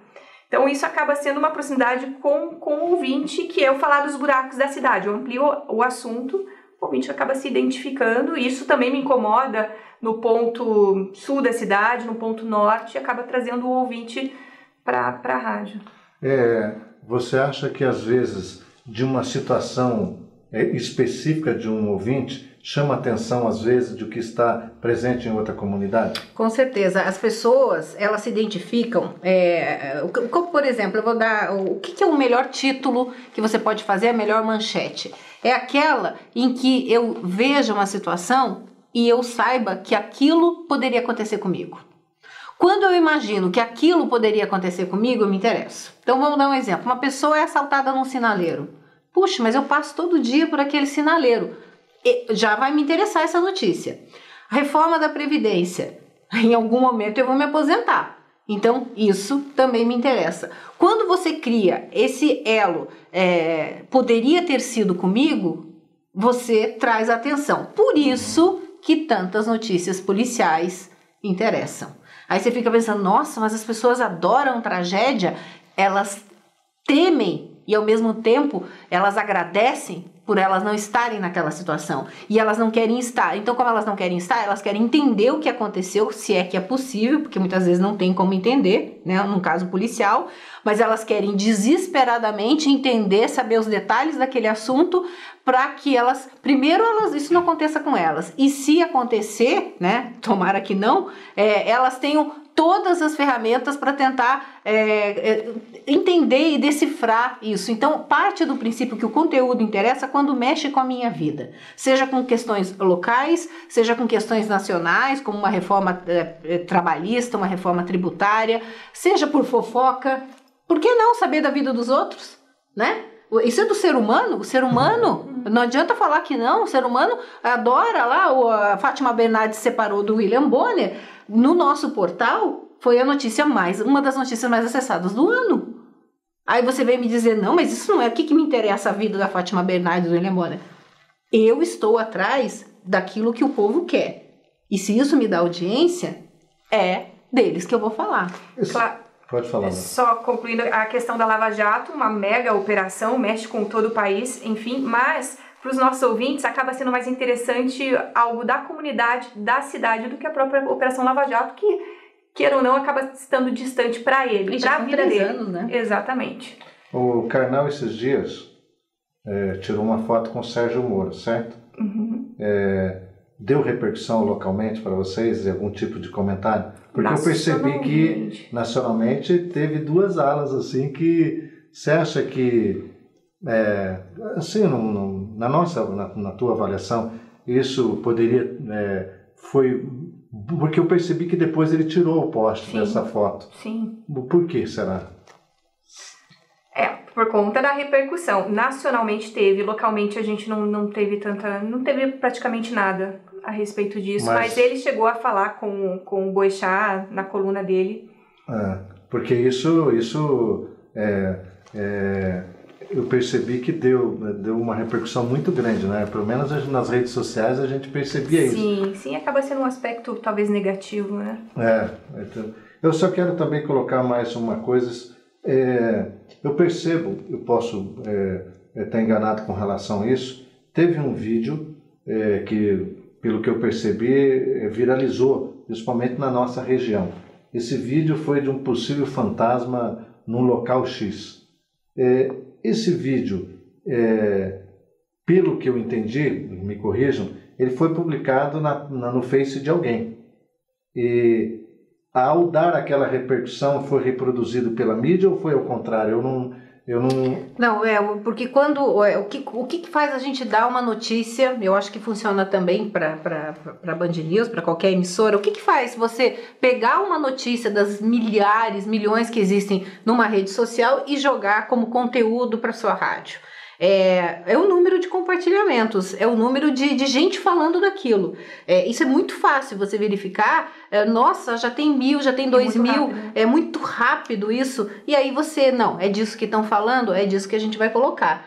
Então isso acaba sendo uma proximidade com o ouvinte, que é eu falar dos buracos da cidade. Eu amplio o assunto, o ouvinte acaba se identificando, e isso também me incomoda no ponto sul da cidade, no ponto norte, acaba trazendo o ouvinte para a rádio. Você acha que às vezes de uma situação específica de um ouvinte chama atenção às vezes do que está presente em outra comunidade? Com certeza. As pessoas, elas se identificam, como, por exemplo, eu vou dar o que é o melhor título que você pode fazer, a melhor manchete. É aquela em que eu veja uma situação e eu saiba que aquilo poderia acontecer comigo. Quando eu imagino que aquilo poderia acontecer comigo, eu me interesso. Então vamos dar um exemplo. Uma pessoa é assaltada num sinaleiro. Puxa, mas eu passo todo dia por aquele sinaleiro. Já vai me interessar essa notícia. Reforma da Previdência. Em algum momento eu vou me aposentar. Então, isso também me interessa. Quando você cria esse elo, poderia ter sido comigo, você traz atenção. Por isso que tantas notícias policiais interessam. Aí você fica pensando, nossa, mas as pessoas adoram tragédia, elas temem e ao mesmo tempo elas agradecem por elas não estarem naquela situação. E elas não querem estar. Então, como elas não querem estar, elas querem entender o que aconteceu, se é que é possível, porque muitas vezes não tem como entender, né, num caso policial, mas elas querem desesperadamente entender, saber os detalhes daquele assunto, para que elas, primeiro, isso não aconteça com elas. E se acontecer, né, tomara que não, elas tenham todas as ferramentas para tentar entender e decifrar isso. Então, parte do princípio que o conteúdo interessa quando mexe com a minha vida. Seja com questões locais, seja com questões nacionais, como uma reforma trabalhista, uma reforma tributária, seja por fofoca. Por que não saber da vida dos outros, né? Isso é do ser humano. O ser humano, não adianta falar que não, o ser humano adora lá, a Fátima Bernardes se separou do William Bonner. No nosso portal, foi uma das notícias mais acessadas do ano. Aí você vem me dizer, não, mas isso não é, o que me interessa a vida da Fátima Bernardes do William Bonner? Eu estou atrás daquilo que o povo quer. E se isso me dá audiência, é deles que eu vou falar. Claro. Pode falar. Só concluindo a questão da Lava Jato, uma mega operação, mexe com todo o país, enfim, mas para os nossos ouvintes acaba sendo mais interessante algo da comunidade, da cidade, do que a própria Operação Lava Jato, que, queira ou não, acaba estando distante para ele, para a vida dele. Anos, né? Exatamente. O Karnal, esses dias, tirou uma foto com o Sérgio Moro, certo? Uhum. Deu repercussão localmente para vocês, algum tipo de comentário? Porque eu percebi que nacionalmente teve duas alas assim que você acha que assim na tua avaliação isso poderia foi porque eu percebi que depois ele tirou o post dessa foto. Sim. Por que será? Por conta da repercussão. Nacionalmente teve, localmente a gente não teve praticamente nada a respeito disso, mas ele chegou a falar com o Boechat na coluna dele. Porque isso eu percebi que deu uma repercussão muito grande, né? Pelo menos nas redes sociais a gente percebia isso. Sim, acaba sendo um aspecto talvez negativo, né? Então, eu só quero também colocar mais uma coisa. Eu percebo, eu posso estar enganado com relação a isso. Teve um vídeo que, pelo que eu percebi, viralizou, principalmente na nossa região. Esse vídeo foi de um possível fantasma num local X. Esse vídeo, pelo que eu entendi, me corrijam, ele foi publicado no Face de alguém. E ao dar aquela repercussão, foi reproduzido pela mídia ou foi ao contrário? Não, porque quando o que faz a gente dar uma notícia, eu acho que funciona também para Band News, para qualquer emissora, o que faz você pegar uma notícia das milhões que existem numa rede social e jogar como conteúdo para sua rádio? É o número de compartilhamentos, é o número de gente falando daquilo. Isso é muito fácil você verificar nossa, já tem 1.000, já tem 2.000, rápido. é muito rápido isso. E aí você, não, é disso que estão falando, é disso que a gente vai colocar.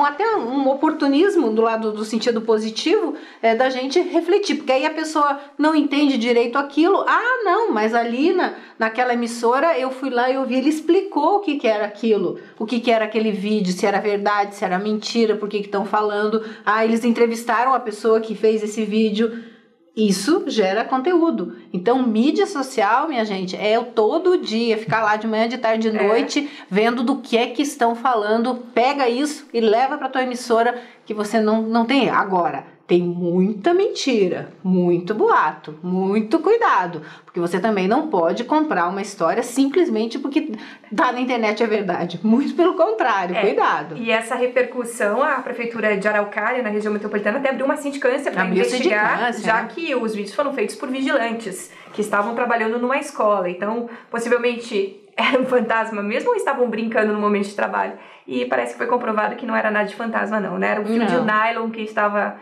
Até um oportunismo do lado do sentido positivo da gente refletir, porque aí a pessoa não entende direito aquilo. Ah, não, mas ali naquela emissora eu fui lá e ouvi, ele explicou o que era aquilo, o que era aquele vídeo, se era verdade, se era mentira, por que estão falando. Ah, eles entrevistaram a pessoa que fez esse vídeo. Isso gera conteúdo. Então, mídia social, minha gente, é eu todo dia ficar lá de manhã, de tarde, de noite, vendo do que é que estão falando. Pega isso e leva para tua emissora que você não tem. Agora, tem muita mentira, muito boato, muito cuidado, porque você também não pode comprar uma história simplesmente porque tá na internet é verdade. Muito pelo contrário, cuidado. E essa repercussão, a Prefeitura de Araucária, na região metropolitana, até abriu uma sindicância para investigar, já que os vídeos foram feitos por vigilantes que estavam trabalhando numa escola. Então, possivelmente era um fantasma mesmo ou estavam brincando no momento de trabalho? E parece que foi comprovado que não era nada de fantasma não, né? Era um fio de nylon que estavam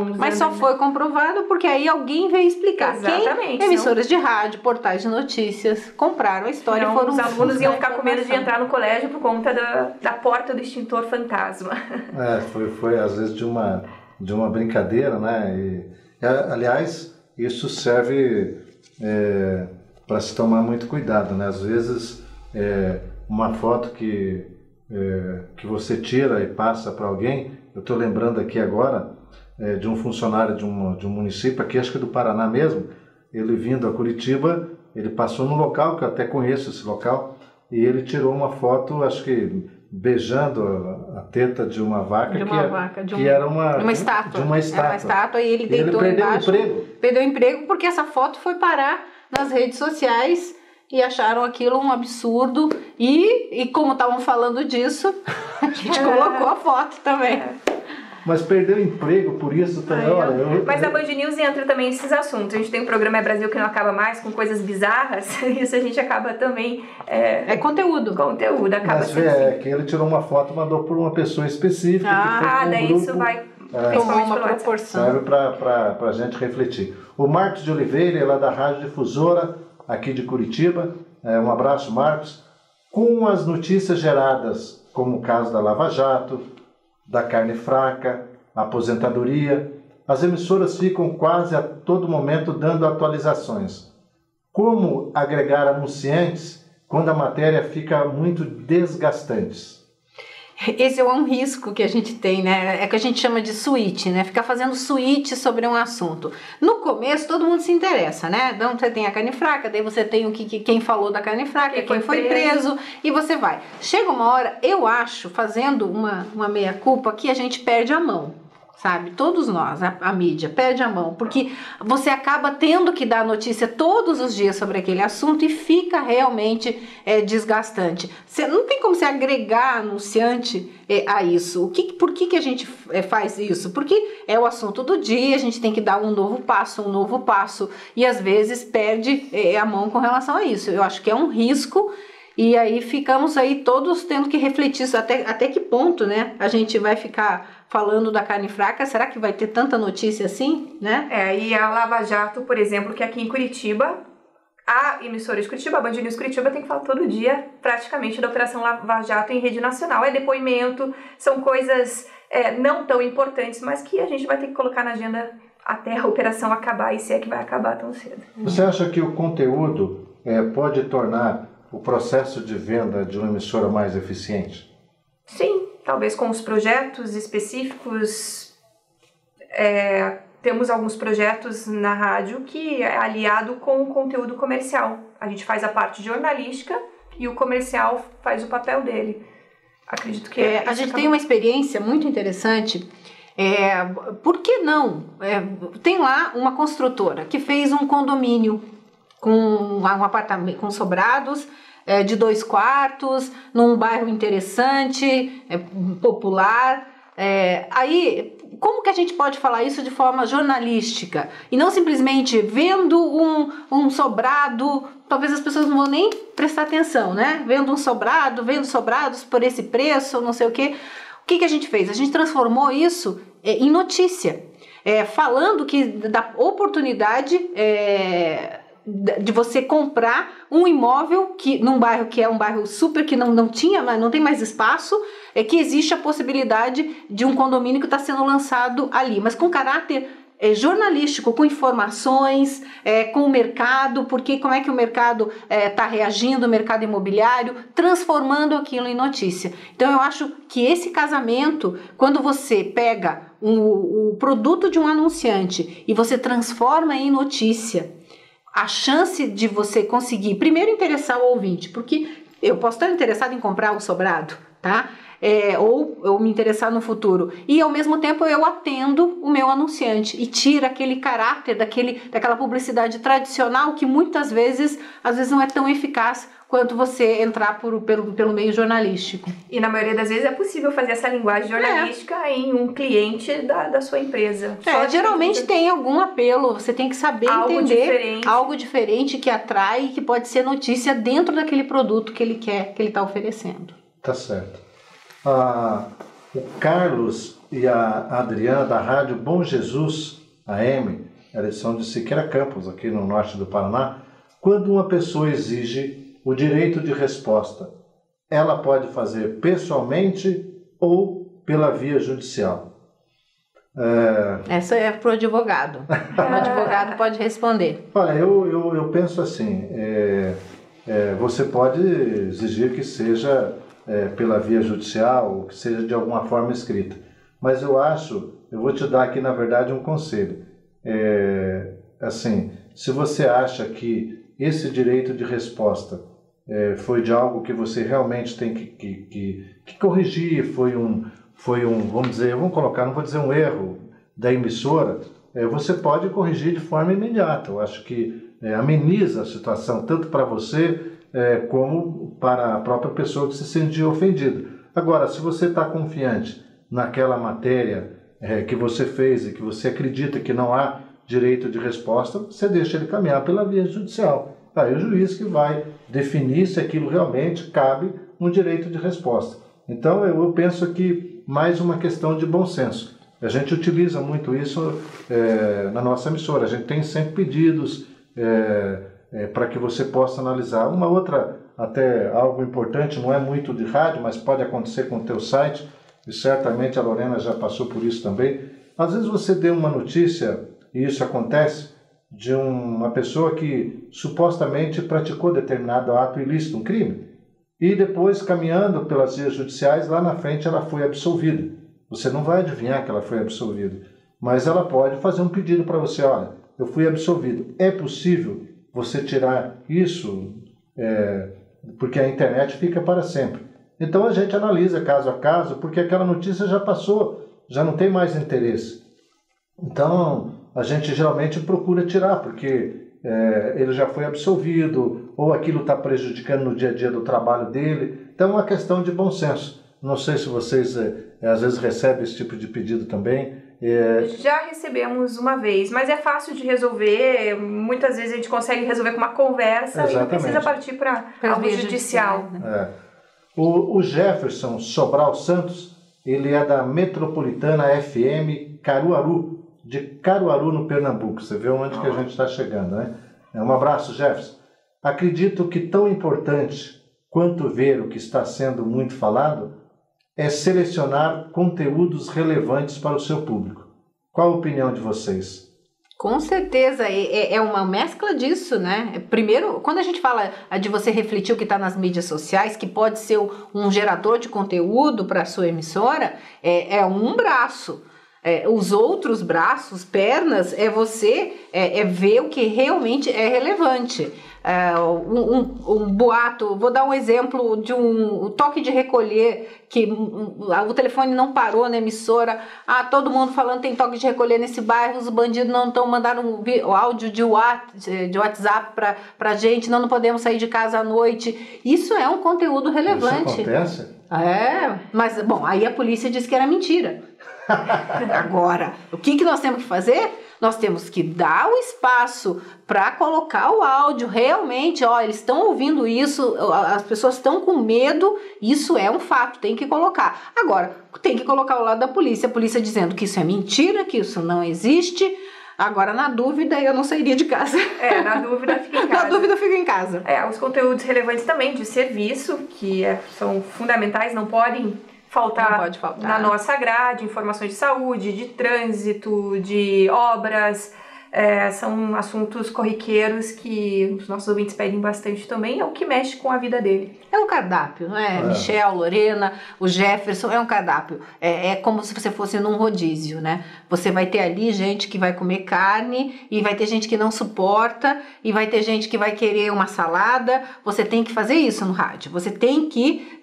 usando. Mas só foi comprovado porque aí alguém veio explicar. Exatamente. Emissoras de rádio, portais de notícias, compraram a história e foram... Os alunos iam ficar com medo de entrar no colégio por conta da porta do extintor fantasma. Foi às vezes de uma brincadeira, né? Aliás, isso serve para se tomar muito cuidado, né? Às vezes, uma foto que você tira e passa para alguém, eu estou lembrando aqui agora de um funcionário de um município, aqui acho que do Paraná mesmo, ele vindo a Curitiba, ele passou num local, que eu até conheço esse local, e ele tirou uma foto, acho que beijando a teta de uma vaca, que era uma estátua. De uma estátua. Era uma estátua, e ele deitou embaixo. Perdeu o emprego porque essa foto foi parar nas redes sociais e acharam aquilo um absurdo. E como estavam falando disso, a gente colocou a foto também. Mas perdeu emprego por isso também. Mas a Band News entra também nesses assuntos. A gente tem um programa Brasil que não acaba mais, com coisas bizarras. Isso a gente acaba também... É conteúdo. Conteúdo, acaba mas sendo que ele tirou uma foto e mandou por uma pessoa específica. Daí grupo, isso vai... tomar uma proporção. Serve para a gente refletir. O Marcos de Oliveira, ele é da Rádio Difusora, aqui de Curitiba. Um abraço, Marcos. Com as notícias geradas, como o caso da Lava Jato, da carne fraca, a aposentadoria, as emissoras ficam quase a todo momento dando atualizações. Como agregar anunciantes quando a matéria fica muito desgastante? Esse é um risco que a gente tem, né? É que a gente chama de switch, né? Ficar fazendo switch sobre um assunto. No começo, todo mundo se interessa, né? Então, você tem a carne fraca, daí você tem quem falou da carne fraca, quem foi preso, e você vai. Chega uma hora, eu acho, fazendo uma meia-culpa, que a gente perde a mão. Sabe? Todos nós, a mídia, perde a mão, porque você acaba tendo que dar notícia todos os dias sobre aquele assunto e fica realmente desgastante. Você não tem como você agregar anunciante a isso. Por que a gente faz isso? Porque é o assunto do dia, a gente tem que dar um novo passo, e às vezes perde a mão com relação a isso. Eu acho que é um risco. E aí ficamos aí todos tendo que refletir até que ponto, né? A gente vai ficar falando da carne fraca, será que vai ter tanta notícia assim, né? E a Lava Jato, por exemplo, que aqui em Curitiba, a emissora de Curitiba, a Band News Curitiba, tem que falar todo dia praticamente da Operação Lava Jato em rede nacional. É depoimento, são coisas não tão importantes, mas que a gente vai ter que colocar na agenda até a operação acabar, e se é que vai acabar tão cedo. Você acha que o conteúdo pode tornar o processo de venda de uma emissora mais eficiente? Sim, talvez com os projetos específicos. Temos alguns projetos na rádio que é aliado com o conteúdo comercial. A gente faz a parte jornalística e o comercial faz o papel dele. Acredito que a gente tem uma experiência muito interessante. Por que não? Tem lá uma construtora que fez um condomínio com um apartamento, com sobrados de 2 quartos, num bairro interessante, popular. Aí, como que a gente pode falar isso de forma jornalística? E não simplesmente vendo um sobrado, talvez as pessoas não vão nem prestar atenção, né? Vendo sobrados por esse preço, não sei o quê. O que a gente fez? A gente transformou isso em notícia. falando da oportunidade de você comprar um imóvel num bairro que é um bairro super, que não tem mais espaço, que existe a possibilidade de um condomínio que está sendo lançado ali, mas com caráter jornalístico, com informações, com o mercado, porque como é que o mercado está reagindo, o mercado imobiliário, transformando aquilo em notícia. Então eu acho que esse casamento, quando você pega o produto de um anunciante e você transforma em notícia, a chance de você conseguir, primeiro, interessar o ouvinte, porque eu posso estar interessado em comprar o sobrado, tá? Ou me interessar no futuro, e ao mesmo tempo eu atendo o meu anunciante e tira aquele caráter daquela publicidade tradicional que muitas vezes, às vezes não é tão eficaz quanto você entrar pelo meio jornalístico. E na maioria das vezes é possível fazer essa linguagem jornalística em um cliente da sua empresa. Geralmente tem algum apelo, você tem que saber entender algo diferente que atrai e que pode ser notícia dentro daquele produto que ele está oferecendo. Tá certo. O Carlos e a Adriana da Rádio Bom Jesus AM, eles são de Siqueira Campos, aqui no norte do Paraná. Quando uma pessoa exige o direito de resposta, ela pode fazer pessoalmente ou pela via judicial? Essa é para o advogado. O advogado pode responder. Olha, eu penso assim, você pode exigir que seja pela via judicial, ou que seja de alguma forma escrita. Mas eu vou te dar aqui, na verdade, um conselho. Assim, se você acha que esse direito de resposta foi de algo que você realmente tem que corrigir, foi um, vamos dizer, não vou dizer um erro da emissora, você pode corrigir de forma imediata. Eu acho que ameniza a situação, tanto para você como para a própria pessoa que se sentiu ofendida. Agora, se você está confiante naquela matéria que você fez e que você acredita que não há direito de resposta, você deixa ele caminhar pela via judicial. Aí o juiz que vai definir se aquilo realmente cabe um direito de resposta. Então eu penso que mais uma questão de bom senso. A gente utiliza muito isso na nossa emissora. A gente tem sempre pedidos para que você possa analisar. Uma outra, até algo importante, não é muito de rádio, mas pode acontecer com o teu site, e certamente a Lorena já passou por isso também. Às vezes você deu uma notícia, e isso acontece, de uma pessoa que supostamente praticou determinado ato ilícito, um crime, e depois, caminhando pelas vias judiciais, lá na frente ela foi absolvida. Você não vai adivinhar que ela foi absolvida, mas ela pode fazer um pedido para você: olha, eu fui absolvido, é possível você tirar isso, porque a internet fica para sempre. Então a gente analisa caso a caso, porque aquela notícia já passou, já não tem mais interesse. Então a gente geralmente procura tirar, porque ele já foi absolvido, ou aquilo está prejudicando no dia a dia do trabalho dele. Então é uma questão de bom senso. Não sei se vocês às vezes recebem esse tipo de pedido também. Já recebemos uma vez, mas é fácil de resolver. Muitas vezes a gente consegue resolver com uma conversa. Exatamente. E não precisa partir para algo judicial. O Jefferson Sobral Santos, ele é da Metropolitana FM Caruaru, de Caruaru, no Pernambuco. Você vê onde que a gente está chegando, né? Um abraço, Jefferson. Acredito que tão importante quanto ver o que está sendo muito falado é selecionar conteúdos relevantes para o seu público. Qual a opinião de vocês? Com certeza, é uma mescla disso, né? Primeiro, quando a gente fala de você refletir o que está nas mídias sociais, que pode ser um gerador de conteúdo para a sua emissora, é um braço. Os outros braços, pernas, você ver o que realmente é relevante. Um boato, vou dar um exemplo de um toque de recolher, que o telefone não parou na emissora, todo mundo falando tem toque de recolher nesse bairro, os bandidos não estão mandando o áudio de WhatsApp pra gente, não podemos sair de casa à noite. Isso é um conteúdo relevante. Isso acontece? Mas bom, aí a polícia disse que era mentira. Agora, o que nós temos que fazer? nós temos que dar o espaço para colocar o áudio realmente, eles estão ouvindo isso, as pessoas estão com medo, isso é um fato, tem que colocar. Agora, tem que colocar ao lado da polícia, a polícia dizendo que isso é mentira, que isso não existe. Agora, na dúvida, eu não sairia de casa. Na dúvida, fica em casa. Na dúvida, fica em casa. Os conteúdos relevantes também de serviço, que são fundamentais, não podem faltar na nossa grade, informações de saúde, de trânsito, de obras, são assuntos corriqueiros que os nossos ouvintes pedem bastante também, é o que mexe com a vida dele. É um cardápio, não é? Michel, Lorena, o Jefferson, é um cardápio. É como se você fosse num rodízio, né? Você vai ter ali gente que vai comer carne e vai ter gente que não suporta e vai ter gente que vai querer uma salada. Você tem que fazer isso no rádio. Você tem que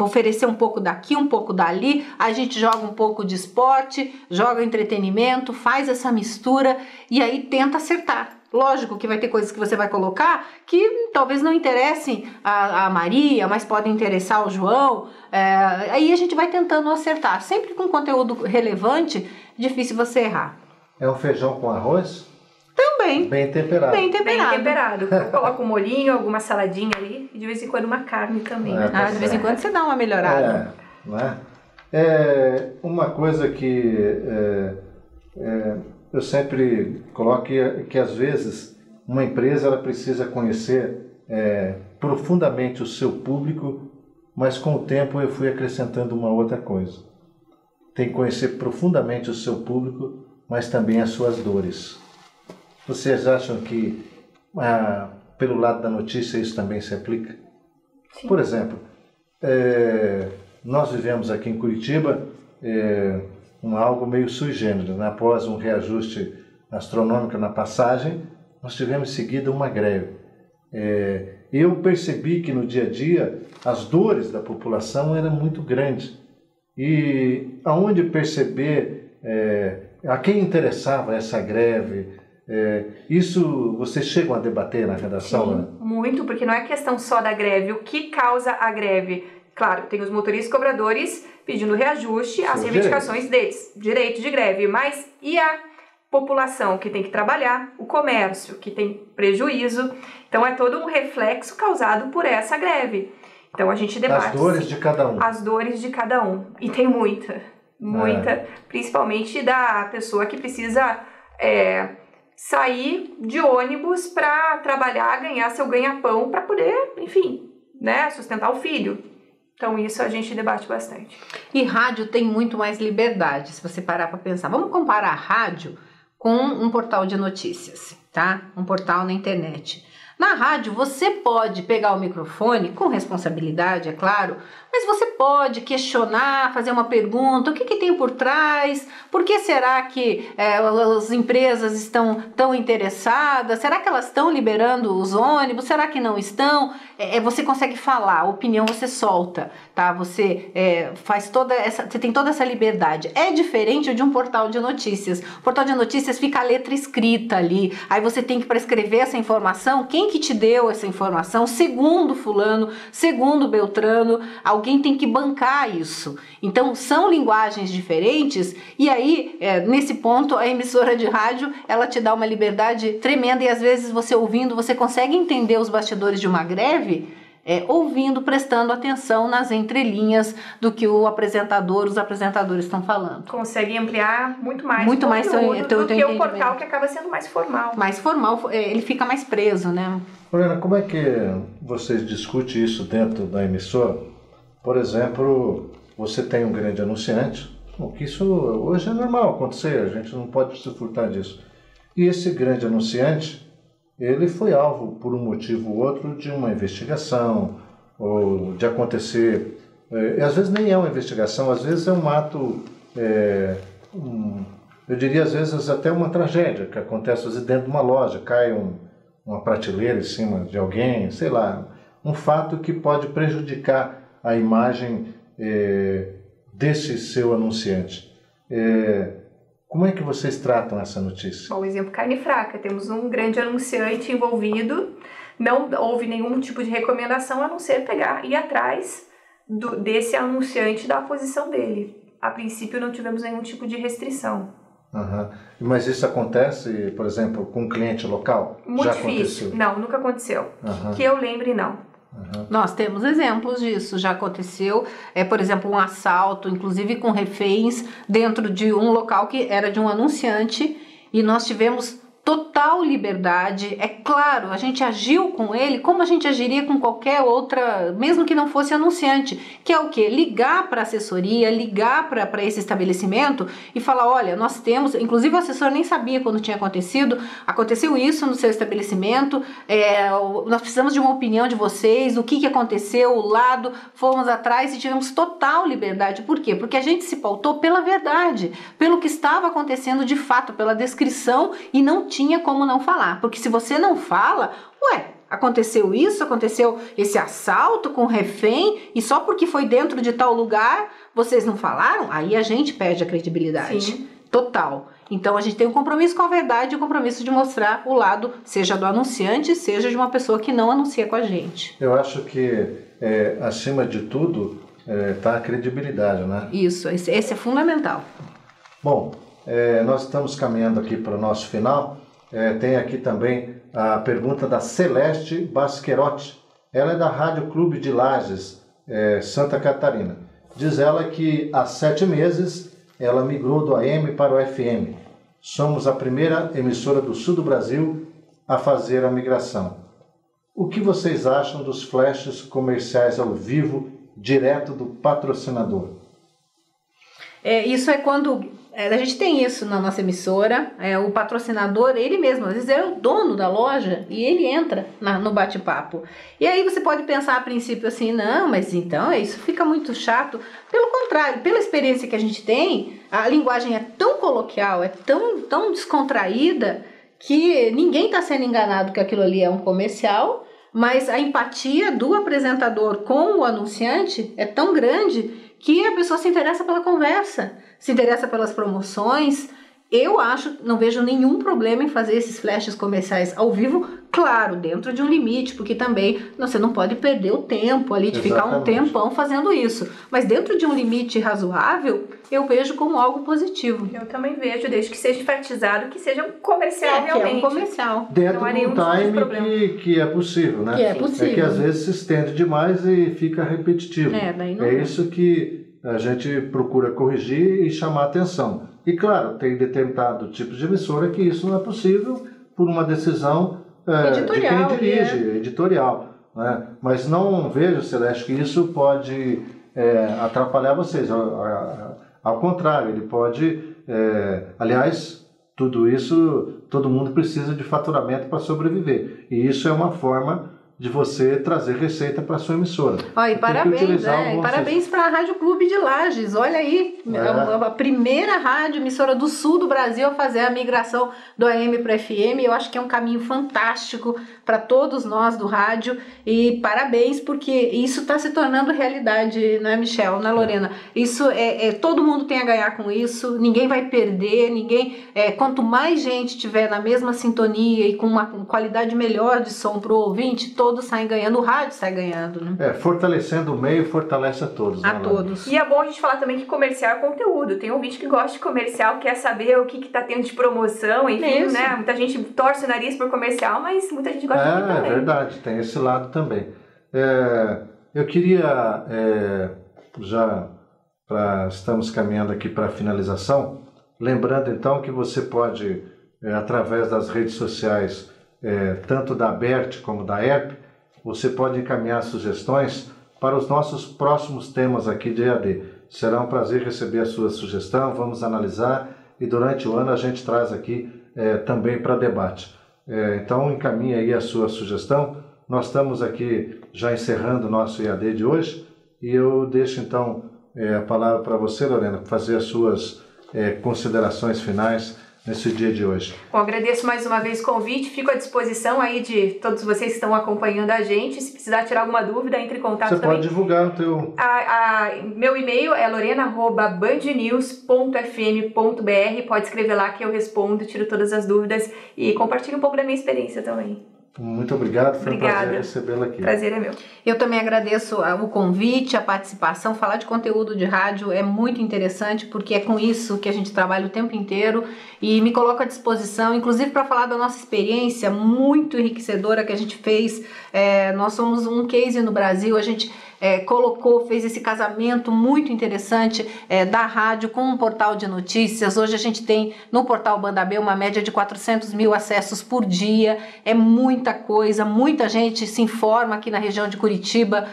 oferecer um pouco daqui, um pouco dali. A gente joga um pouco de esporte, joga entretenimento, faz essa mistura e aí tenta acertar. Lógico que vai ter coisas que você vai colocar que talvez não interessem a Maria, mas podem interessar o João. Aí a gente vai tentando acertar. Sempre com conteúdo relevante, difícil você errar. É um feijão com arroz? Também. Bem temperado. Bem temperado. Coloca um molhinho, alguma saladinha ali e de vez em quando uma carne também. De vez em quando você dá uma melhorada. Não é? Uma coisa que eu sempre coloco que às vezes uma empresa ela precisa conhecer profundamente o seu público, mas com o tempo eu fui acrescentando uma outra coisa. Tem que conhecer profundamente o seu público, mas também as suas dores. Vocês acham que pelo lado da notícia isso também se aplica? Sim. Por exemplo, nós vivemos aqui em Curitiba algo meio sui generis, né? Após um reajuste astronômico na passagem, nós tivemos em seguida uma greve. Eu percebi que no dia a dia as dores da população eram muito grandes e aonde perceber a quem interessava essa greve, isso vocês chegam a debater na redação? Sim, né? Muito, porque não é questão só da greve, o que causa a greve? Claro, tem os motoristas cobradores pedindo reajuste, as reivindicações deles, direito de greve, mas e a população que tem que trabalhar, o comércio que tem prejuízo? Então é todo um reflexo causado por essa greve. Então a gente debate as dores de cada um. As dores de cada um, e tem muita, principalmente da pessoa que precisa sair de ônibus para trabalhar, ganhar seu ganha-pão para poder, enfim, né, sustentar o filho. Então isso a gente debate bastante. E rádio tem muito mais liberdade, se você parar para pensar. Vamos comparar a rádio com um portal de notícias, tá? Um portal na internet. Na rádio você pode pegar o microfone, com responsabilidade, é claro, mas você pode questionar, fazer uma pergunta, o que tem por trás, por que será que as empresas estão tão interessadas, será que elas estão liberando os ônibus, será que não estão? Você consegue falar, a opinião você solta, tá? Você você tem toda essa liberdade. É diferente de um portal de notícias. O portal de notícias fica a letra escrita ali, aí você tem que, para escrever essa informação, quem que te deu essa informação, segundo fulano, segundo Beltrano, alguém tem que bancar isso. Então são linguagens diferentes e aí nesse ponto a emissora de rádio ela te dá uma liberdade tremenda e às vezes você ouvindo, você consegue entender os bastidores de uma greve ouvindo, prestando atenção nas entrelinhas do que os apresentadores estão falando. Consegue ampliar muito mais do que o portal que acaba sendo mais formal. Mais formal, ele fica mais preso, né? Lorena, como é que vocês discutem isso dentro da emissora? Por exemplo, você tem um grande anunciante, que isso hoje é normal acontecer, a gente não pode se furtar disso. E esse grande anunciante, ele foi alvo, por um motivo ou outro, de uma investigação, ou de acontecer... às vezes nem é uma investigação, às vezes é um ato... eu diria, às vezes, até uma tragédia, que acontece às vezes, dentro de uma loja, cai uma prateleira em cima de alguém, sei lá, um fato que pode prejudicar a imagem desse seu anunciante. Como é que vocês tratam essa notícia? Bom, exemplo, carne fraca. Temos um grande anunciante envolvido, não houve nenhum tipo de recomendação a não ser ir atrás desse anunciante da posição dele. A princípio não tivemos nenhum tipo de restrição. Uhum. Mas isso acontece, por exemplo, com um cliente local? Muito Já difícil. aconteceu? Não, nunca aconteceu. Uhum. Que eu lembre, não. Uhum. Nós temos exemplos disso, já aconteceu, por exemplo, um assalto, inclusive com reféns, dentro de um local que era de um anunciante, e nós tivemos total liberdade. É claro, a gente agiu com ele como a gente agiria com qualquer outra, mesmo que não fosse anunciante, que é o quê? Ligar para a assessoria, ligar para esse estabelecimento e falar, olha, nós temos, inclusive o assessor nem sabia quando tinha acontecido, aconteceu isso no seu estabelecimento, nós precisamos de uma opinião de vocês, o que aconteceu, o lado, fomos atrás e tivemos total liberdade. Por quê? Porque a gente se pautou pela verdade, pelo que estava acontecendo de fato, pela descrição, e não tinha como não falar, porque se você não fala, aconteceu isso, aconteceu esse assalto com refém, e só porque foi dentro de tal lugar, vocês não falaram, aí a gente perde a credibilidade. Sim. Total. Então a gente tem um compromisso com a verdade e o compromisso de mostrar o lado, seja do anunciante, seja de uma pessoa que não anuncia com a gente. Eu acho que, acima de tudo, está a credibilidade, né? Isso, esse é fundamental. Bom, nós estamos caminhando aqui para o nosso final. Tem aqui também a pergunta da Celeste Basquerotti. Ela é da Rádio Clube de Lages, Santa Catarina. Diz ela que há 7 meses ela migrou do AM para o FM. Somos a primeira emissora do sul do Brasil a fazer a migração. O que vocês acham dos flashes comerciais ao vivo, direto do patrocinador? Isso é quando... a gente tem isso na nossa emissora, o patrocinador, ele mesmo, às vezes é o dono da loja e ele entra no bate-papo. E aí você pode pensar a princípio assim, não, mas então isso fica muito chato. Pelo contrário, pela experiência que a gente tem, a linguagem é tão coloquial, é tão descontraída, que ninguém está sendo enganado que aquilo ali é um comercial, mas a empatia do apresentador com o anunciante é tão grande que a pessoa se interessa pela conversa, se interessa pelas promoções. Eu não vejo nenhum problema em fazer esses flashes comerciais ao vivo, claro, dentro de um limite, porque também você não pode perder o tempo ali de ficar um tempão fazendo isso. Mas dentro de um limite razoável, eu vejo como algo positivo. Eu também vejo, desde que seja enfatizado, que seja um comercial realmente. Que é um comercial. Dentro de um time que é possível, né? Que é possível. É que às vezes se estende demais e fica repetitivo. Daí não isso que a gente procura corrigir e chamar atenção. E claro, tem determinado tipo de emissora que isso não é possível por uma decisão editorial, de quem dirige, editorial. Né? Mas não vejo, Celeste, que isso pode atrapalhar vocês. Ao contrário, ele pode... aliás, tudo isso, todo mundo precisa de faturamento para sobreviver. E isso é uma forma de você trazer receita para a sua emissora. E parabéns para a Rádio Clube de Lages. Olha aí, a primeira rádio emissora do sul do Brasil a fazer a migração do AM para FM. Eu acho que é um caminho fantástico para todos nós do rádio. E parabéns, porque isso está se tornando realidade, né, Michel, né, Lorena? Isso todo mundo tem a ganhar com isso. Ninguém vai perder, quanto mais gente tiver na mesma sintonia e com uma qualidade melhor de som para o ouvinte, todos saem ganhando, o rádio sai ganhando, né? Fortalecendo o meio, fortalece a todos. A todos. E é bom a gente falar também que comercial é conteúdo. Tem ouvinte que gosta de comercial, quer saber o que tá tendo de promoção, enfim, né? Muita gente torce o nariz por comercial, mas muita gente gosta de também. É verdade, tem esse lado também. Eu queria, estamos caminhando aqui para a finalização, lembrando então que você pode, através das redes sociais, tanto da ABERT como da ERP, você pode encaminhar sugestões para os nossos próximos temas aqui de EAD. Será um prazer receber a sua sugestão, vamos analisar e durante o ano a gente traz aqui também para debate. Então encaminhe aí a sua sugestão. Nós estamos aqui já encerrando o nosso EAD de hoje e eu deixo então a palavra para você, Lorena, fazer as suas considerações finais nesse dia de hoje. Bom, agradeço mais uma vez o convite, fico à disposição aí de todos vocês que estão acompanhando a gente. Se precisar tirar alguma dúvida, entre em contato também. Você pode divulgar o teu... Meu e-mail é lorena@bandnews.fm.br. Pode escrever lá que eu respondo, tiro todas as dúvidas e compartilho um pouco da minha experiência também. Muito obrigado, foi Obrigada. um prazer recebê-la aqui. Prazer é meu. Eu também agradeço o convite, a participação. Falar de conteúdo de rádio é muito interessante, porque é com isso que a gente trabalha o tempo inteiro, e me coloco à disposição, inclusive para falar da nossa experiência muito enriquecedora que a gente fez. Nós somos um case no Brasil, a gente fez esse casamento muito interessante da rádio com um portal de notícias. Hoje a gente tem no portal Banda B uma média de 400 mil acessos por dia, é muita coisa, muita gente se informa aqui na região de Curitiba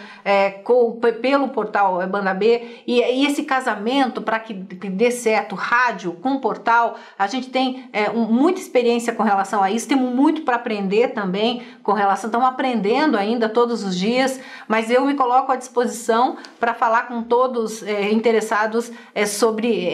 pelo portal Banda B, e esse casamento, para que dê certo, rádio com portal, a gente tem muita experiência com relação a isso, temos muito para aprender também com relação, estamos aprendendo ainda todos os dias, mas eu me coloco à disposição para falar com todos interessados sobre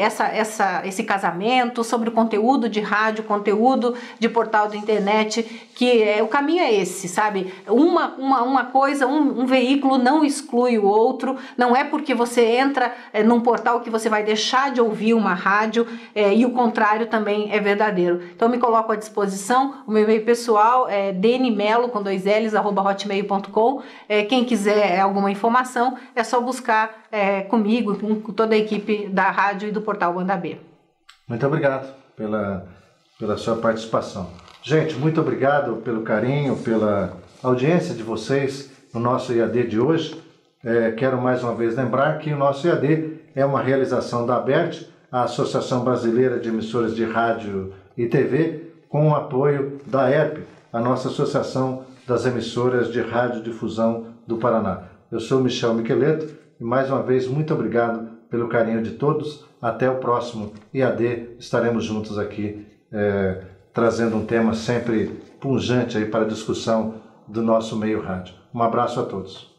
esse casamento, sobre o conteúdo de rádio, conteúdo de portal da internet, que o caminho é esse, sabe? Uma coisa, um veículo não exclui o outro, não é porque você entra num portal que você vai deixar de ouvir uma rádio, e o contrário também é verdadeiro. Então me coloco à disposição, o meu e-mail pessoal é dnmelo, com 2 L's, @hotmail.com. Quem quiser alguma informação, é só buscar comigo, com toda a equipe da rádio e do portal Banda B. Muito obrigado pela sua participação. Gente, muito obrigado pelo carinho, pela audiência de vocês no nosso IAD de hoje. Quero mais uma vez lembrar que o nosso IAD é uma realização da ABERT, a Associação Brasileira de Emissoras de Rádio e TV, com o apoio da ERP, a nossa Associação das Emissoras de Radiodifusão do Paraná. Eu sou Michel Miqueleto e mais uma vez muito obrigado pelo carinho de todos. Até o próximo IAD, estaremos juntos aqui trazendo um tema sempre pungente aí para a discussão do nosso meio rádio. Um abraço a todos.